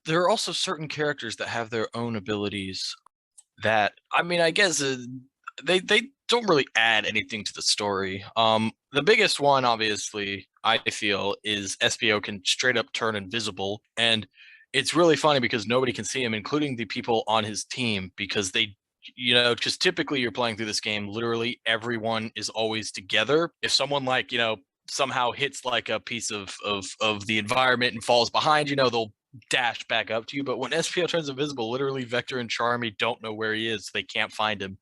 There are also certain characters that have their own abilities that I mean, I guess they don't really add anything to the story. The biggest one, obviously, I feel, is SPO can straight up turn invisible, and it's really funny because nobody can see him, including the people on his team, because they, because typically you're playing through this game, literally everyone is always together. If someone like somehow hits like a piece of the environment and falls behind, they'll dash back up to you. But when SPO turns invisible, literally Vector and Charmy don't know where he is, so they can't find him.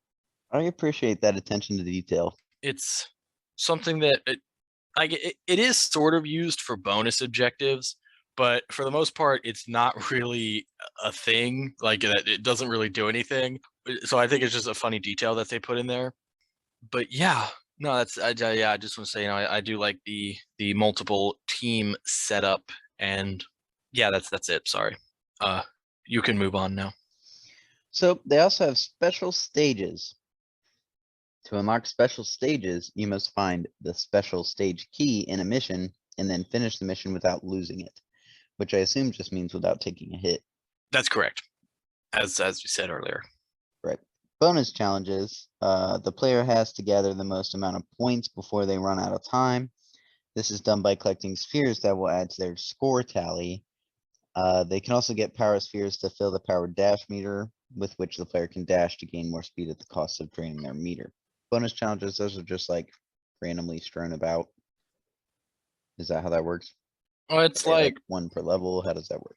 I appreciate that attention to detail. It's something that it is sort of used for bonus objectives, but for the most part, it's not really a thing. Like it doesn't really do anything. So I think it's just a funny detail that they put in there. But yeah, no, yeah. I just want to say, I do like the multiple team setup, and yeah, that's it. Sorry. You can move on now. So they also have special stages. To unlock special stages, you must find the special stage key in a mission and then finish the mission without losing it, which I assume just means without taking a hit. That's correct, as we said earlier. Right. Bonus challenges. The player has to gather the most amount of points before they run out of time. This is done by collecting spheres that will add to their score tally. They can also get power spheres to fill the power dash meter, with which the player can dash to gain more speed at the cost of draining their meter. Bonus challenges, those are just like randomly strewn about. Is that how that works? Oh, it's Are they, like one per level. How does that work?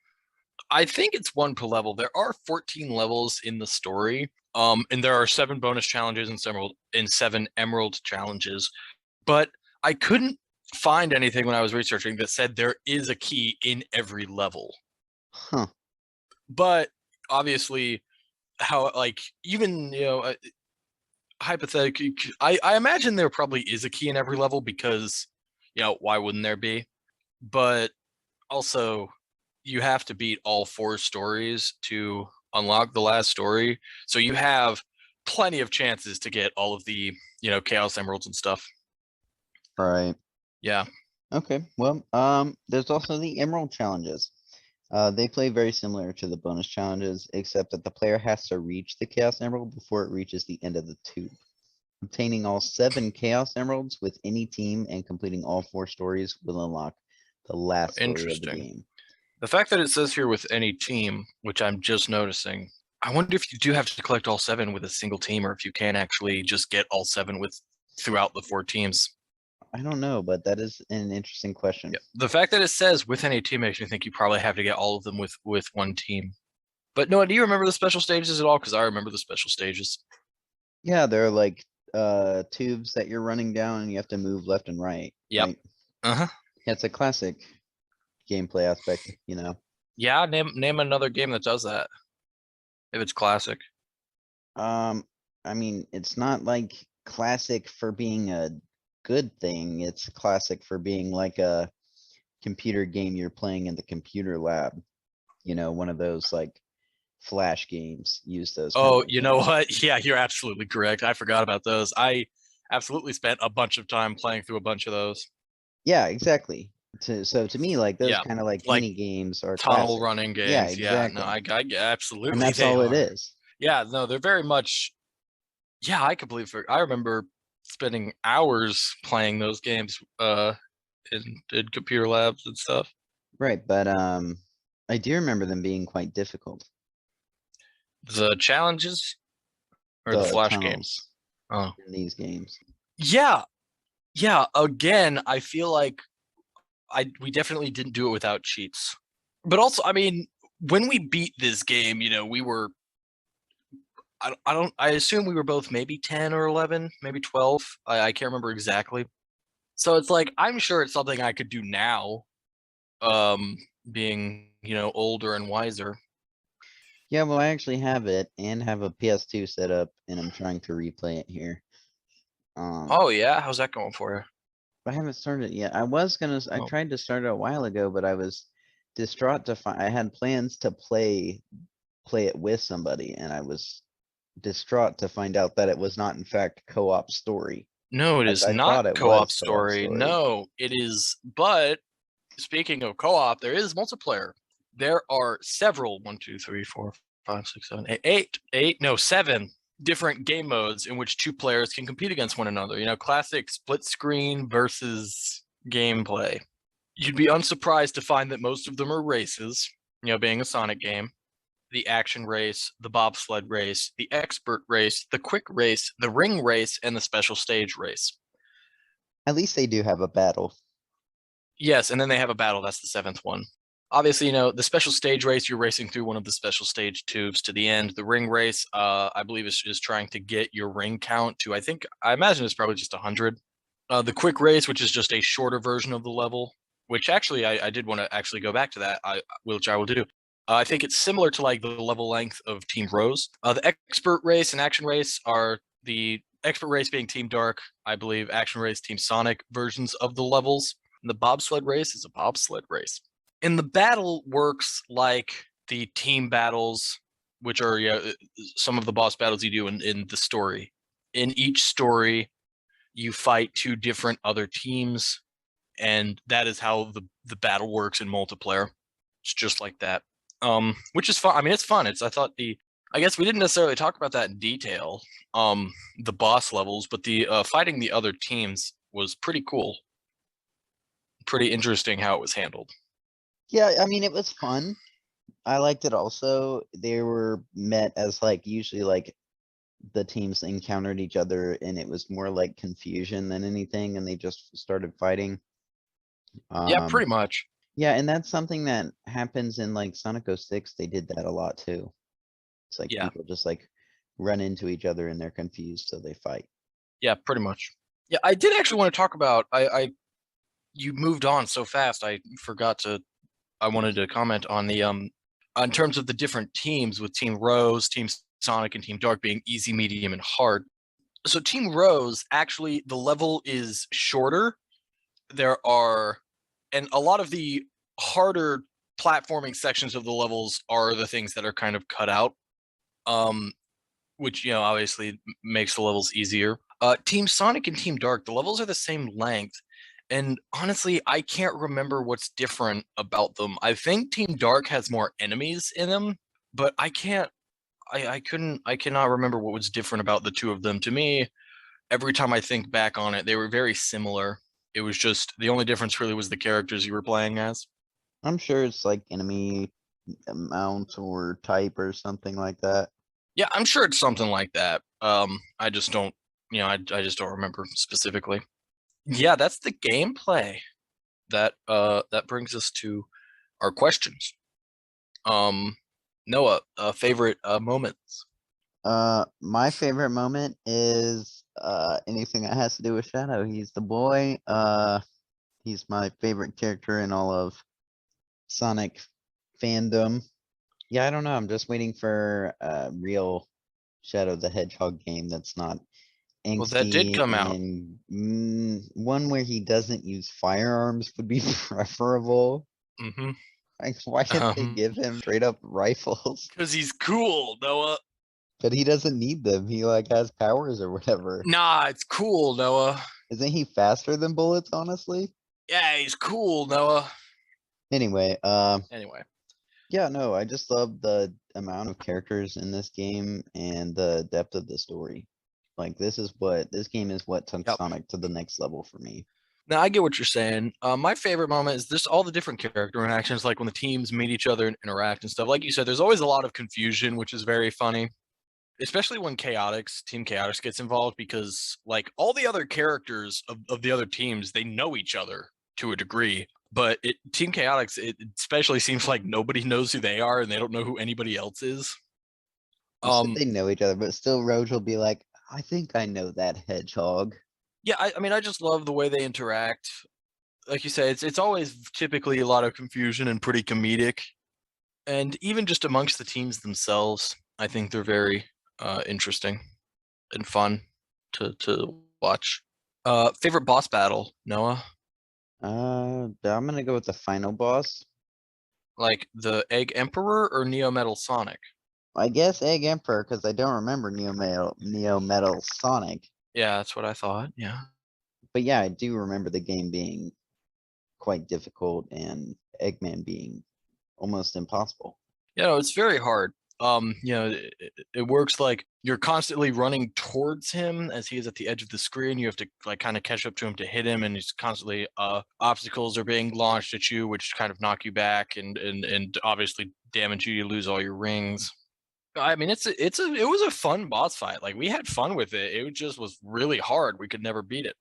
I think it's one per level. There are 14 levels in the story. And there are 7 bonus challenges and 7 emerald challenges. But I couldn't find anything when I was researching that said there is a key in every level. Huh. But obviously, how even hypothetically, I imagine there probably is a key in every level because why wouldn't there be? But also, you have to beat all 4 stories to unlock the last story. So you have plenty of chances to get all of the, Chaos Emeralds and stuff. Right. Yeah. Okay. Well, there's also the emerald challenges. They play very similar to the bonus challenges, except that the player has to reach the Chaos Emerald before it reaches the end of the tube. Obtaining all 7 Chaos Emeralds with any team and completing all 4 stories will unlock the last story of the Interesting. game. The fact that it says here with any team, which I'm just noticing, I wonder if you do have to collect all 7 with a single team, or if you can actually just get all 7 with throughout the 4 teams. I don't know, but that is an interesting question. Yeah. The fact that it says with any team makes me think you probably have to get all of them with one team. But Noah, do you remember the special stages at all? Because I remember the special stages. Yeah, there are like tubes that you're running down and you have to move left and right. Yep. Right? Uh-huh. Yeah, it's a classic gameplay aspect, you know. Yeah, name another game that does that. If it's classic. I mean, it's not like classic for being a good thing. It's classic for being like a computer game you're playing in the computer lab. You know, one of those like flash games use those kinds Oh, of you know things. what? Yeah, you're absolutely correct. I forgot about those. I absolutely spent a bunch of time playing through a bunch of those. Yeah, exactly. So to me, like those Yeah, kind of like like mini games are tunnel classic. running Yeah, games. Yeah, no, exactly. And absolutely that's they all it are. is. Yeah, no, they're very much. Yeah, I completely. I remember spending hours playing those games in computer labs and stuff. Right, but I do remember them being quite difficult. The challenges or the The flash games. tunnels Oh, in these games. yeah, yeah. Again, I feel like we definitely didn't do it without cheats. But also, I mean, when we beat this game, we were I assume we were both maybe 10 or 11, maybe 12. I can't remember exactly. So it's like I'm sure it's something I could do now, being, older and wiser. Yeah, well, I actually have it and have a PS2 set up, and I'm trying to replay it here. Oh yeah, how's that going for you? I haven't started it yet. I was gonna, I Oh, tried to start it a while ago, but I was distraught to find, I had plans to play it with somebody, and I was distraught to find out that it was not in fact co-op story. no, it As is I not thought it co-op was co-op story. story. No, it is. But speaking of co-op, there is multiplayer. There are several 1, 2, 3, 4, 5, 6, 7, 8, 8, no, 7. different game modes in which two players can compete against one another. You know, classic split screen versus gameplay. You'd be unsurprised to find that most of them are races, you know, being a Sonic game. The action race, the bobsled race, the expert race, the quick race, the ring race, and the special stage race. At least they do have a battle. Yes, and then they have a battle. That's the seventh one. Obviously, you know, the special stage race, you're racing through one of the special stage tubes to the end. The ring race, I believe, is trying to get your ring count to, I imagine it's probably just 100. The quick race, which is just a shorter version of the level, which actually I did want to actually go back to that, which I will do. I think it's similar to like the level length of Team Rose. The expert race and action race are the expert race being Team Dark, I believe, action race Team Sonic versions of the levels. And the bobsled race is a bobsled race. And the battle works like the team battles, which are some of the boss battles you do in the story. In each story, you fight two different other teams, and that is how the battle works in multiplayer. It's just like that. Which is fun. I mean, it's fun. I guess we didn't necessarily talk about that in detail, the boss levels, but the fighting the other teams was pretty cool. Pretty interesting how it was handled. Yeah, I mean, it was fun. I liked it also. They were met as like usually like the teams encountered each other and it was more like confusion than anything and they just started fighting. Yeah, Um, pretty much. yeah, and that's something that happens in like Sonic 06. They did that a lot too. It's like Yeah, people just like run into each other and they're confused, so they fight. yeah, pretty much. Yeah, I did actually want to talk about. You moved on so fast. I forgot to. I wanted to comment on the in terms of the different teams with Team Rose, Team Sonic, and Team Dark being easy, medium, and hard. So Team Rose, actually, the level is shorter. There are, and a lot of the harder platforming sections of the levels are the things that are kind of cut out. Um, which obviously makes the levels easier. Team Sonic and Team Dark, the levels are the same length, and honestly, I can't remember what's different about them. I think Team Dark has more enemies in them, but I can't. I cannot remember what was different about the two of them. To me, every time I think back on it, they were very similar. It was just the only difference really was the characters you were playing as. I'm sure it's like enemy amount or type or something like that. Yeah, I'm sure it's something like that. I just don't, I just don't remember specifically. Yeah, that's the gameplay. That brings us to our questions. Um, Noah, favorite moments. My favorite moment is anything that has to do with Shadow. He's the boy. He's my favorite character in all of Sonic fandom. Yeah, I don't know. I'm just waiting for a real Shadow the Hedgehog game that's not Well, that did angsty come out. and one where he doesn't use firearms would be preferable. Mm-hmm. Like, why didn't they give him straight up rifles? Because he's cool, Noah. But he doesn't need them. He like has powers or whatever. Nah, it's cool, Noah. Isn't he faster than bullets, honestly? Yeah, he's cool, Noah. Anyway, Anyway, yeah, no, I just love the amount of characters in this game and the depth of the story. Like this game is what took yep. Sonic to the next level for me. Now I get what you're saying. My favorite moment is just all the different character interactions, like when the teams meet each other and interact and stuff. Like you said, there's always a lot of confusion, which is very funny, especially when Team Chaotix gets involved, because like all the other characters of the other teams, they know each other to a degree. But Team Chaotix, it especially seems like nobody knows who they are and they don't know who anybody else is. You said Um, they know each other, but still Roge will be like, I think I know that hedgehog. yeah, I mean, I just love the way they interact. Like you say, it's always typically a lot of confusion and pretty comedic. And even just amongst the teams themselves, I think they're very interesting and fun to watch. Favorite boss battle, Noah? I'm gonna go with the final boss. Like the Egg Emperor or Neo Metal Sonic? I guess Egg Emperor, because I don't remember Neo Metal Sonic. Yeah, that's what I thought. Yeah. But yeah, I do remember the game being quite difficult and Eggman being almost impossible. Yeah, no, it's very hard. It works like you're constantly running towards him as he is at the edge of the screen. You have to like kind of catch up to him to hit him, and he's constantly obstacles are being launched at you, which kind of knock you back and obviously damage you. You lose all your rings. I mean, it was a fun boss fight. Like we had fun with it. It just was really hard. We could never beat it.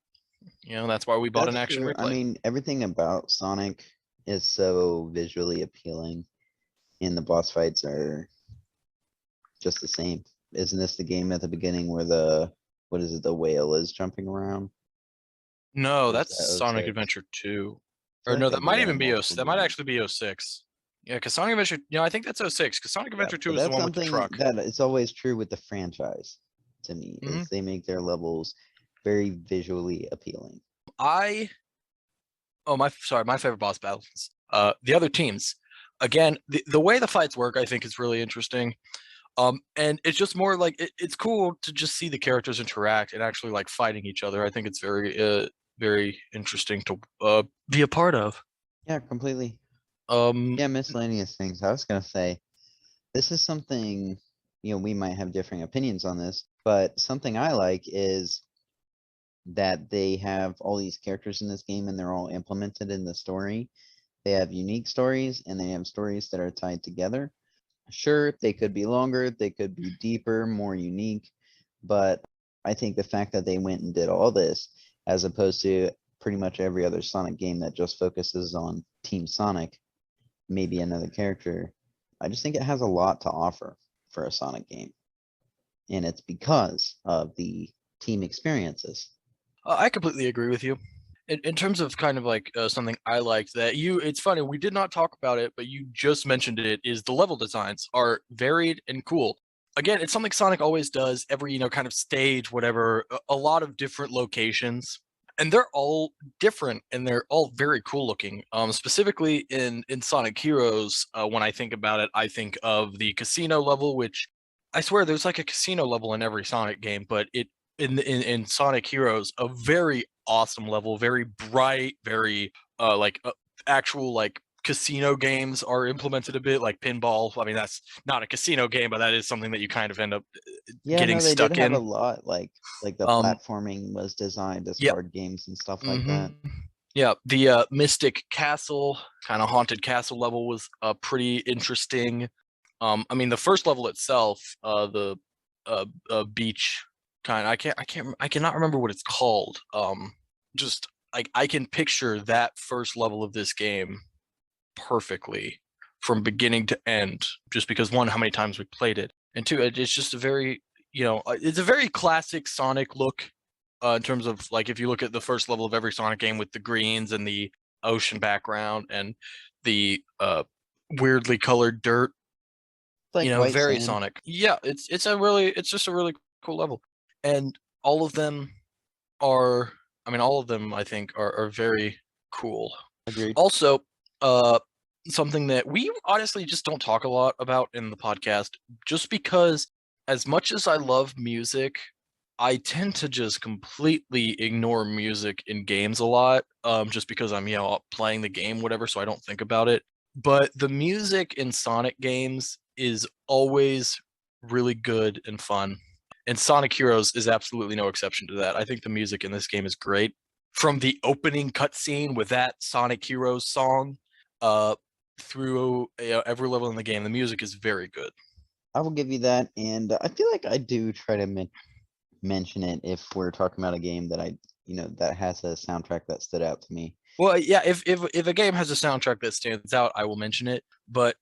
That's why we bought an That's action true. I replay. mean, everything about Sonic is so visually appealing, and the boss fights are just the same. Isn't this the game at the beginning where what is it, the whale is jumping around? No, Or is that's that oh Sonic 06? Adventure 2. I feel Or like no, they that do might that in even be multiple that might games. actually be 06. Yeah, because Sonic Adventure, I think that's 06, because Sonic Yeah, Adventure 2 but is the that's one with the something truck. that is always true with the franchise to me, hmm is they make their levels very visually appealing. I my favorite boss battles. The other teams. Again, the way the fights work, I think, is really interesting. And it's just more like it's cool to just see the characters interact and actually like fighting each other. I think it's very interesting to be a part of. Yeah, completely. Um, Yeah, miscellaneous things. I was gonna say, this is something, we might have differing opinions on this, but something I like is that they have all these characters in this game and they're all implemented in the story. They have unique stories and they have stories that are tied together. Sure, they could be longer, they could be deeper, more unique, but I think the fact that they went and did all this, as opposed to pretty much every other Sonic game that just focuses on Team Sonic, maybe another character, I just think it has a lot to offer for a Sonic game. And it's because of the team experiences. I completely agree with you. In terms of kind of like something I liked that it's funny, we did not talk about it, but you just mentioned it, is the level designs are varied and cool. Again, it's something Sonic always does every, kind of stage, whatever, a lot of different locations. And they're all different and they're all very cool looking. Specifically in Sonic Heroes, when I think about it, I think of the casino level, which I swear there's like a casino level in every Sonic game, but in Sonic Heroes, a very awesome level, very bright, very actual like casino games are implemented a bit, like pinball. I mean, that's not a casino game, but that is something that you kind of end up Yeah, getting no, they did stuck have a in. lot, like the Um, platforming was designed as yep. card games and stuff like hmm that. Yeah, the Mystic Castle, kind of haunted castle level was pretty interesting. I mean, the first level itself, the beach kind, I cannot remember what it's called. Just like I can picture that first level of this game perfectly from beginning to end, just because one, how many times we played it, and two, it's just a very, it's a very classic Sonic look. In terms of like, if you look at the first level of every Sonic game with the greens and the ocean background and the weirdly colored dirt, It's like white very sand. Sonic. Yeah, it's just a really cool level, and all of them are, I mean, all of them I think are very cool. Agreed. Also, uh, something that we honestly just don't talk a lot about in the podcast, just because as much as I love music, I tend to just completely ignore music in games a lot, just because I'm, playing the game, whatever, so I don't think about it. But the music in Sonic games is always really good and fun. And Sonic Heroes is absolutely no exception to that. I think the music in this game is great. From the opening cutscene with that Sonic Heroes song, uh, through every level in the game, the music is very good. I will give you that, and I feel like I do try to mention it if we're talking about a game that that has a soundtrack that stood out to me. Well, yeah, if a game has a soundtrack that stands out, I will mention it. But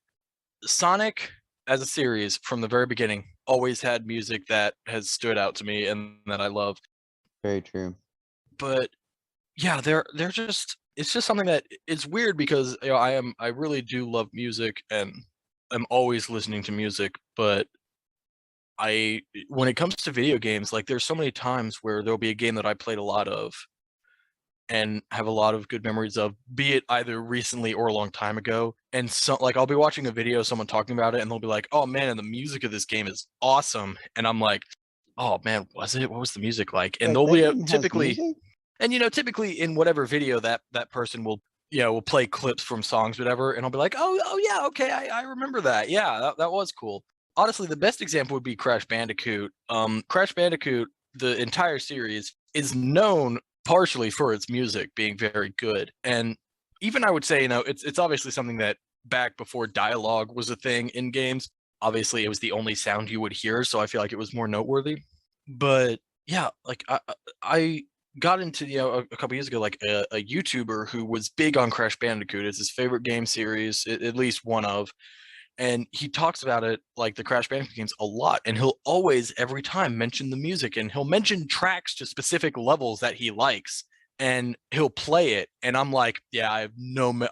Sonic as a series from the very beginning always had music that has stood out to me and that I love. Very true. But yeah, they're just, it's just something that it's weird because I really do love music and I'm always listening to music, but when it comes to video games, like there's so many times where there'll be a game that I played a lot of and have a lot of good memories of, be it either recently or a long time ago. And so, like, I'll be watching a video of someone talking about it, and they'll be like, "Oh man, and the music of this game is awesome," and I'm like, "Oh man, was it? What was the music like?" And Like they'll that be game has typically, music? and typically in whatever video that person will. Will play clips from songs, whatever, and I'll be like, oh yeah, okay, I remember that. Yeah, that was cool. honestly, the best example would be Crash Bandicoot. Crash Bandicoot, the entire series, is known partially for its music being very good. And even I would say, it's obviously something that back before dialogue was a thing in games, obviously it was the only sound you would hear, so I feel like it was more noteworthy. But yeah, like I got into a couple years ago like a YouTuber who was big on Crash Bandicoot. It's his favorite game series, at least one of, and he talks about it like the Crash Bandicoot games a lot, and he'll always every time mention the music, and he'll mention tracks to specific levels that he likes, and he'll play it, and I'm like, yeah, I have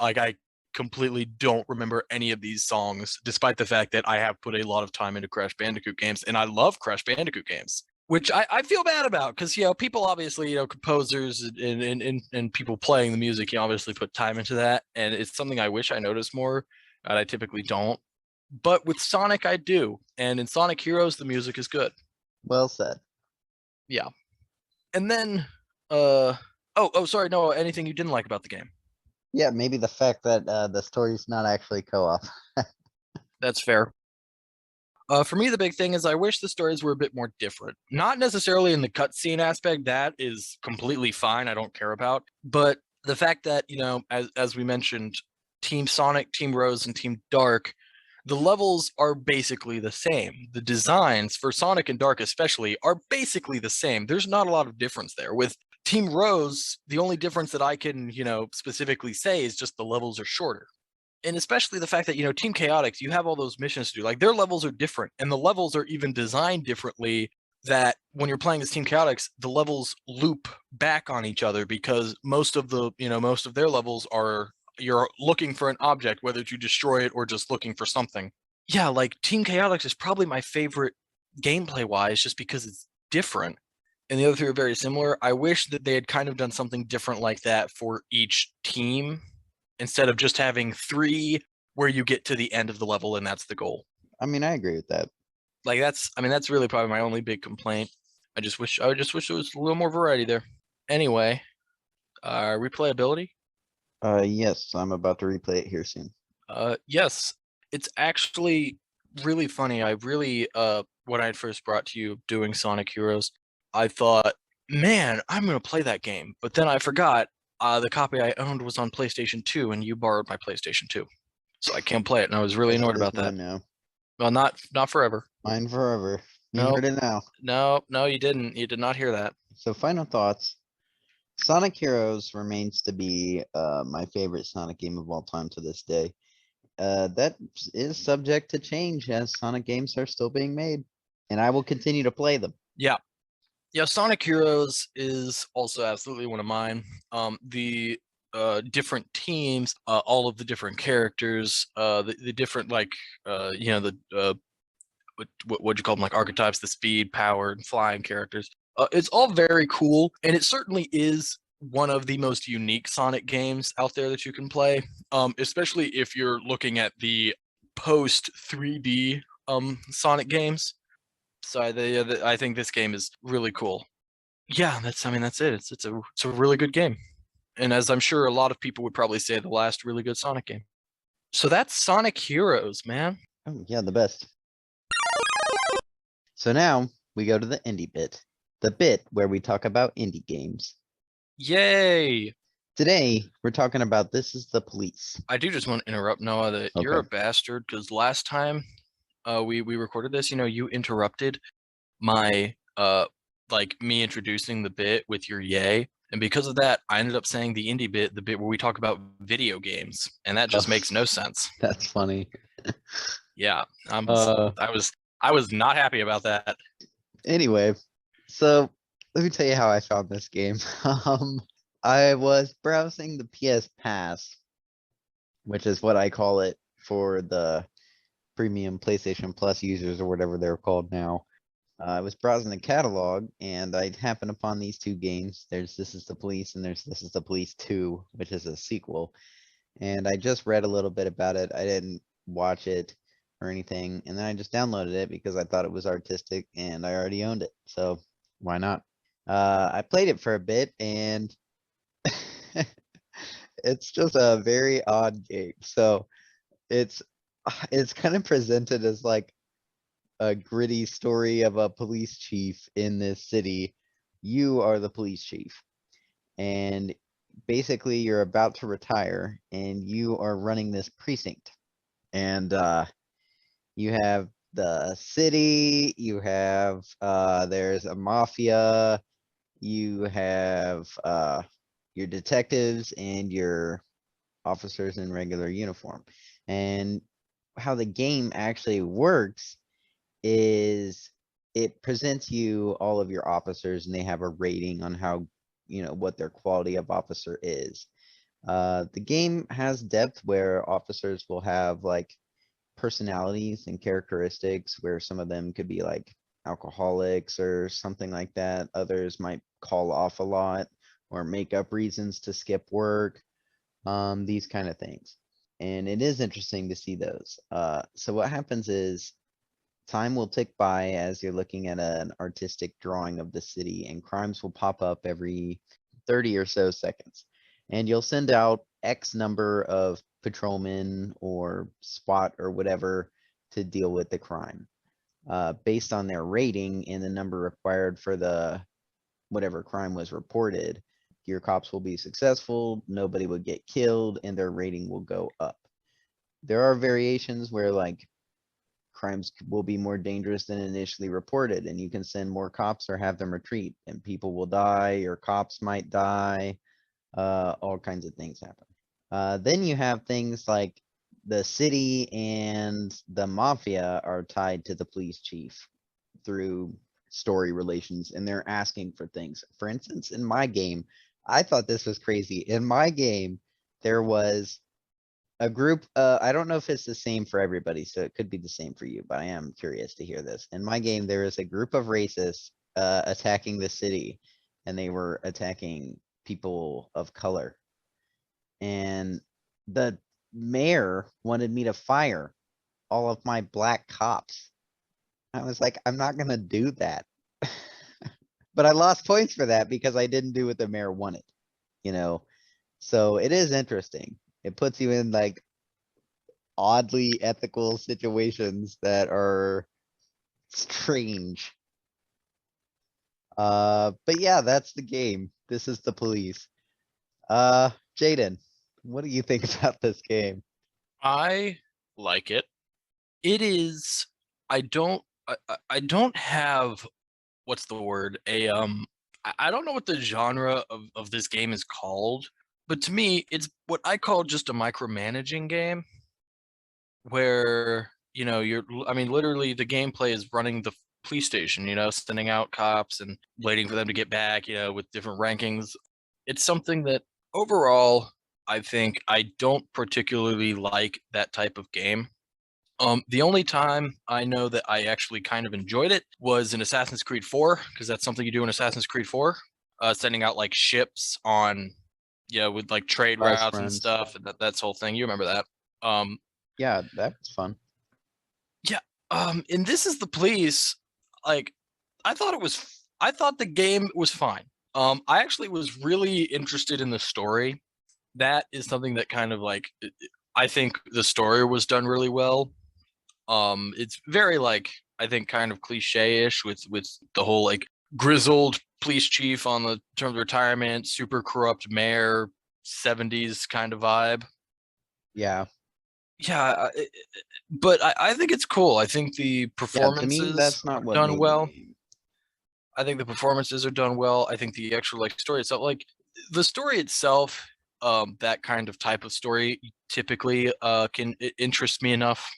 like I completely don't remember any of these songs, despite the fact that I have put a lot of time into Crash Bandicoot games, and I love Crash Bandicoot games. Which I feel bad about because people obviously composers and people playing the music obviously put time into that, and it's something I wish I noticed more, and I typically don't. But with Sonic, I do. And in Sonic Heroes, the music is good. Well said. Yeah. And then, sorry, no, anything you didn't like about the game? Yeah, maybe the fact that the story's not actually co-op. That's fair. For me, the big thing is I wish the stories were a bit more different. Not necessarily in the cutscene aspect, that is completely fine. I don't care about. But the fact that, as we mentioned, Team Sonic, Team Rose, and Team Dark, the levels are basically the same. The designs for Sonic and Dark, especially, are basically the same. There's not a lot of difference there. With Team Rose, the only difference that I can, specifically say is just the levels are shorter, and especially the fact that Team Chaotix, you have all those missions to do. Like their levels are different, and the levels are even designed differently. That when you're playing as Team Chaotix, the levels loop back on each other because most of their levels are you're looking for an object, whether to destroy it or just looking for something. Yeah, like Team Chaotix is probably my favorite gameplay wise, just because it's different. And the other three are very similar. I wish that they had kind of done something different like that for each team instead of just having three where you get to the end of the level and that's the goal. I mean, I agree with that. Like that's really probably my only big complaint. I just wish there was a little more variety there. Anyway, replayability. Yes, I'm about to replay it here soon. Yes, it's actually really funny. I really when I first brought to you doing Sonic Heroes, I thought, man, I'm gonna play that game. But then I forgot the copy I owned was on PlayStation 2 and you borrowed my PlayStation 2. So I can't play it, and I was really Guess annoyed it is about that. mine now. Well, not forever. Mine forever. You No, heard it now. no, you didn't. You did not hear that. So final thoughts. Sonic Heroes remains to be my favorite Sonic game of all time to this day. That is subject to change as Sonic games are still being made, and I will continue to play them. Yeah, yeah. Sonic Heroes is also absolutely one of mine. The different teams, all of the different characters, the different like the what you call them, like archetypes, the speed, power, and flying characters. It's all very cool, and it certainly is one of the most unique Sonic games out there that you can play. Especially if you're looking at the post 3D Sonic games. So I think this game is really cool. Yeah, that's it. It's a really good game, and as I'm sure a lot of people would probably say, the last really good Sonic game. So that's Sonic Heroes, man. Oh yeah, the best. So now we go to the indie bit, the bit where we talk about indie games. Yay! Today we're talking about This Is the Police. I do just want to interrupt Noah that you're a Okay. bastard because last time we recorded this, you interrupted my like me introducing the bit with your yay. And because of that, I ended up saying the indie bit, the bit where we talk about video games, and that just makes no sense. That's funny. Yeah, Uh, I was not happy about that. anyway, so let me tell you how I found this game. I was browsing the PS Pass, which is what I call it for the premium PlayStation Plus users or whatever they're called now. I was browsing the catalog and I happened upon these two games. There's This Is the Police and there's This Is the Police 2, which is a sequel. And I just read a little bit about it. I didn't watch it or anything. And then I just downloaded it because I thought it was artistic and I already owned it. So why not? I played it for a bit and it's just a very odd game. So it's it's kind of presented as like a gritty story of a police chief in this city. You are the police chief. And basically you're about to retire and you are running this precinct. And you have the city, you have there's a mafia, you have your detectives and your officers in regular uniform. And how the game actually works is it presents you all of your officers and they have a rating on how, what their quality of officer is. The game has depth where officers will have like personalities and characteristics where some of them could be like alcoholics or something like that. Others might call off a lot or make up reasons to skip work, these kind of things. And it is interesting to see those. So what happens is time will tick by as you're looking at an artistic drawing of the city, and crimes will pop up every 30 or so seconds. And you'll send out X number of patrolmen or SWAT or whatever to deal with the crime. Based on their rating and the number required for the whatever crime was reported, your cops will be successful, nobody will get killed, and their rating will go up. There are variations where like crimes will be more dangerous than initially reported, and you can send more cops or have them retreat, and people will die, or cops might die. All kinds of things happen. Then you have things like the city and the mafia are tied to the police chief through story relations, and they're asking for things. For instance, in my game, I thought this was crazy. In my game, there was a group, I don't know if it's the same for everybody, so it could be the same for you, but I am curious to hear this. In my game, there is a group of racists attacking the city, and they were attacking people of color. And the mayor wanted me to fire all of my black cops. I was like, I'm not gonna do that. But I lost points for that because I didn't do what the mayor wanted, you know? So it is interesting. It puts you in like oddly ethical situations that are strange. But yeah, that's the game. This is the police. Jaden, what do you think about this game? I like it. It is. I don't have what's the word? I don't know what the genre of this game is called, but to me, it's what I call just a micromanaging game where, I mean, literally the gameplay is running the police station, sending out cops and waiting for them to get back, with different rankings. It's something that overall, I think I don't particularly like that type of game. The only time I know that I actually kind of enjoyed it was in Assassin's Creed 4, because that's something you do in Assassin's Creed 4, sending out like ships on, with like trade Bus routes and runs. stuff, and that's whole thing. You remember that? Um, Yeah, that was fun. yeah. And This Is the Police. Like, I thought the game was fine. I actually was really interested in the story. That is something that kind of like I think the story was done really well. It's very like I think kind of cliche-ish with the whole like grizzled police chief on the terms of retirement, super corrupt mayor, 70s kind of vibe. Yeah. Yeah, but I think it's cool. I think the Yeah, to me, performances that's not are what done made the well. game. I think the performances are done well. I think the actual like story itself, like the story itself, that kind of type of story typically can interest me enough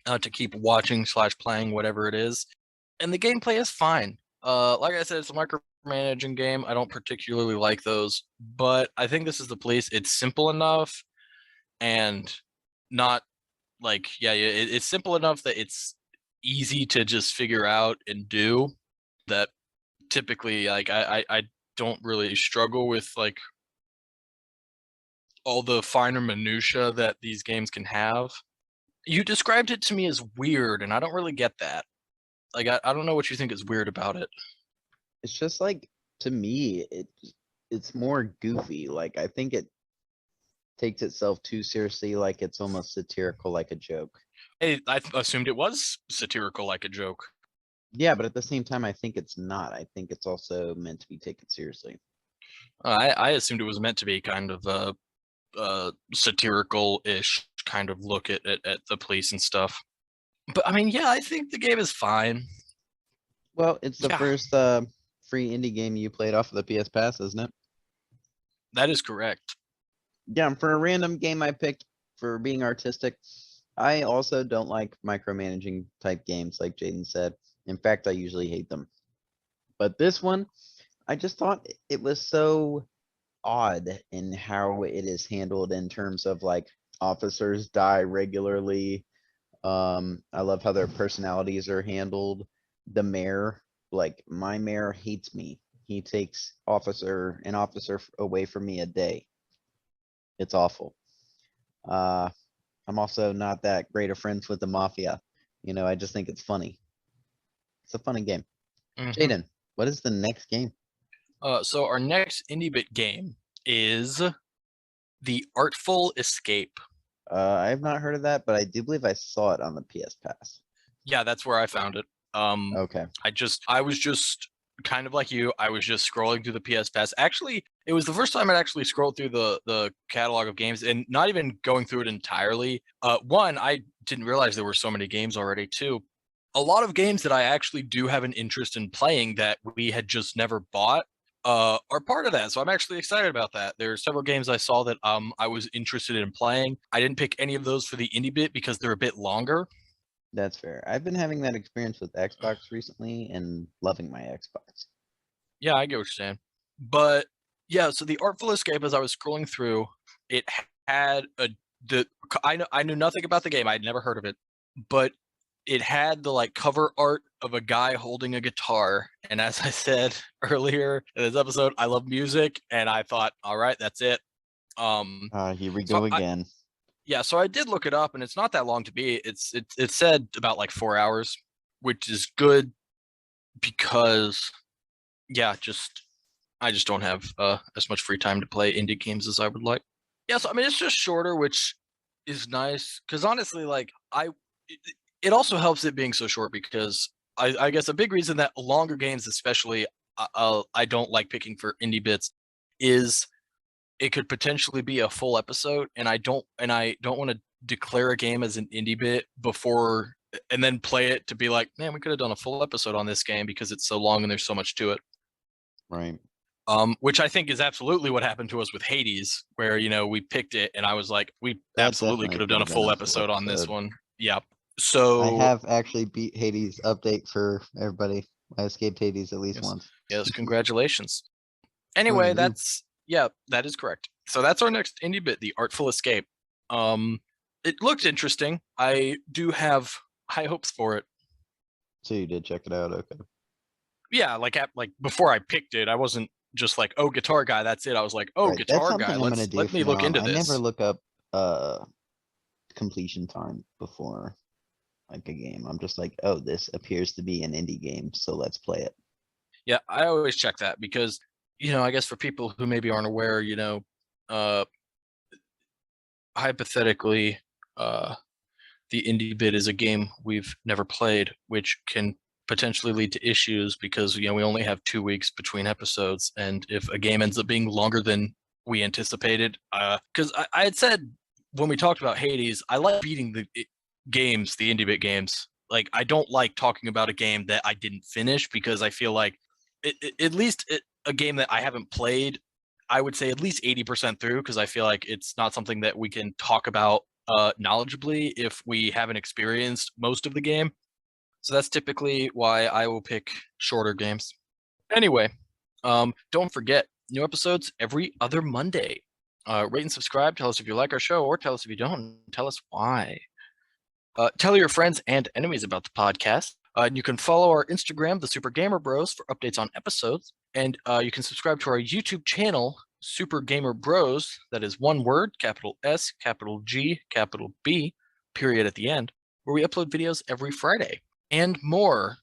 to keep watching slash playing whatever it is. And the gameplay is fine. Like I said, it's a micromanaging game. I don't particularly like those, but I think This Is the Police. It's simple enough and not like it's simple enough that it's easy to just figure out and do. That typically like I don't really struggle with like all the finer minutia that these games can have. You described it to me as weird, and I don't really get that. Like I don't know what you think is weird about it. It's just like, to me, it's more goofy. I think it takes itself too seriously, like it's almost satirical, like a joke. I assumed it was satirical, like a joke. Yeah, but at the same time, I think it's not. I think it's also meant to be taken seriously. I assumed it was meant to be kind of a satirical-ish kind of look at the police and stuff. But I mean, yeah, I think the game is fine. Well, it's the Yeah, first free indie game you played off of the PS Pass, isn't it? that is correct. Yeah, and for a random game I picked for being artistic, I also don't like micromanaging type games, like Jaden said. In fact, I usually hate them. But this one, I just thought it was so odd in how it is handled in terms of like officers die regularly. I love how their personalities are handled. The mayor, like my mayor hates me. He takes an officer away from me a day. It's awful. Uh, I'm also not that great of friends with the mafia. I just think it's funny. It's a funny game. Hmm. Jaden, what is the next game? So our next indie bit game is The Artful Escape. I have not heard of that, but I do believe I saw it on the PS Pass. Yeah, that's where I found it. Okay. I was just kind of like you. I was just scrolling through the PS Pass. Actually, it was the first time I'd actually scrolled through the catalog of games and not even going through it entirely. One, I didn't realize there were so many games already. Two, a lot of games that I actually do have an interest in playing that we had just never bought are part of that. So I'm actually excited about that. There are several games I saw that I was interested in playing. I didn't pick any of those for the indie bit because they're a bit longer. That's fair. I've been having that experience with Xbox recently and loving my Xbox. Yeah, I get what you're saying. But yeah, so the Artful Escape, as I was scrolling through, it had I knew nothing about the game. I'd never heard of it, but it had the like cover art of a guy holding a guitar. And as I said earlier in this episode, I love music, and I thought, all right, that's it. Um, Here we so go I again. yeah, so I did look it up, and it's not that long to be. It said about like 4 hours, which is good because yeah, I just don't have as much free time to play indie games as I would like. Yeah, so I mean, it's just shorter, which is nice because honestly, like it, it also helps it being so short because I guess a big reason that longer games, especially, I don't like picking for indie bits is it could potentially be a full episode, and I don't want to declare a game as an indie bit before and then play it to be like, man, we could have done a full episode on this game because it's so long and there's so much to it. Right. Which I think is absolutely what happened to us with Hades, where we picked it, and I was like, we That absolutely definitely could have could done a have been full a full episode on this episode. one. Yeah. I So have actually beat Hades update for everybody. I escaped Hades at least yes, once. yes, congratulations. Oh, Anyway, you. yeah, that is correct. So that's our next indie bit, The Artful Escape. Um, it looks interesting. I do have high hopes for it. So you did check it out. Okay. Yeah, like before I picked it, I wasn't just like, oh, guitar guy, that's it. I was like, oh, Right. That's guitar guy, something I'm gonna do let me from now look on. into I never this. look up uh completion time before like a game. I'm just like, oh, this appears to be an indie game, so let's play it. Yeah, I always check that because, I guess for people who maybe aren't aware, uh, hypothetically, uh, the indie bit is a game we've never played, which can potentially lead to issues because, we only have 2 weeks between episodes. And if a game ends up being longer than we anticipated, because I had said when we talked about Hades, I like beating games, the indie bit games. Like, I don't like talking about a game that I didn't finish because I feel like at least a game that I haven't played, I would say at least 80% through because I feel like it's not something that we can talk about knowledgeably if we haven't experienced most of the game. So that's typically why I will pick shorter games. Anyway, don't forget new episodes every other Monday. Rate and subscribe. Tell us if you like our show, or tell us if you don't. Tell us why. Tell your friends and enemies about the podcast. And you can follow our Instagram, the Super Gamer Bros, for updates on episodes. And you can subscribe to our YouTube channel, Super Gamer Bros. That is one word, capital S, capital G, capital B, period at the end, where we upload videos every Friday and more.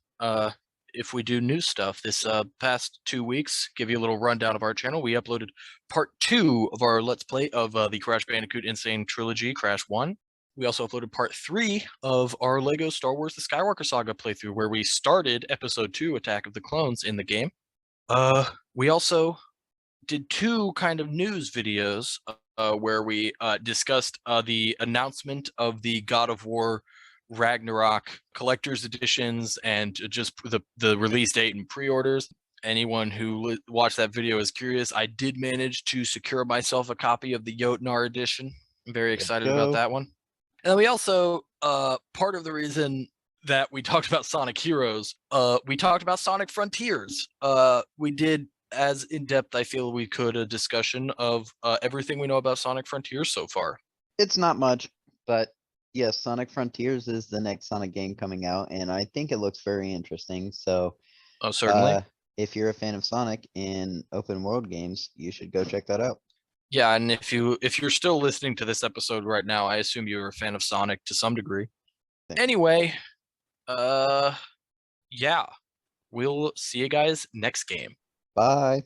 If we do new stuff this past 2 weeks, give you a little rundown of our channel. We uploaded part 2 of our Let's Play of the Crash Bandicoot Insane Trilogy, Crash 1. We also uploaded part 3 of our LEGO Star Wars The Skywalker Saga playthrough, where we started episode 2, Attack of the Clones, in the game. We also did 2 kind of news videos, where we discussed the announcement of the God of War Ragnarok collector's editions and just the release date and pre-orders. Anyone who watched that video is curious. I did manage to secure myself a copy of the Jotnar edition. I'm very excited about that one. And then we also, part of the reason that we talked about Sonic Heroes, we talked about Sonic Frontiers. We did as in depth I feel we could a discussion of everything we know about Sonic Frontiers so far. It's not much, but yes, Sonic Frontiers is the next Sonic game coming out, and I think it looks very interesting. So, Oh, certainly. if you're a fan of Sonic and open world games, you should go check that out. Yeah, and if you're still listening to this episode right now, I assume you're a fan of Sonic to some degree. Anyway, yeah, we'll see you guys next game. Bye.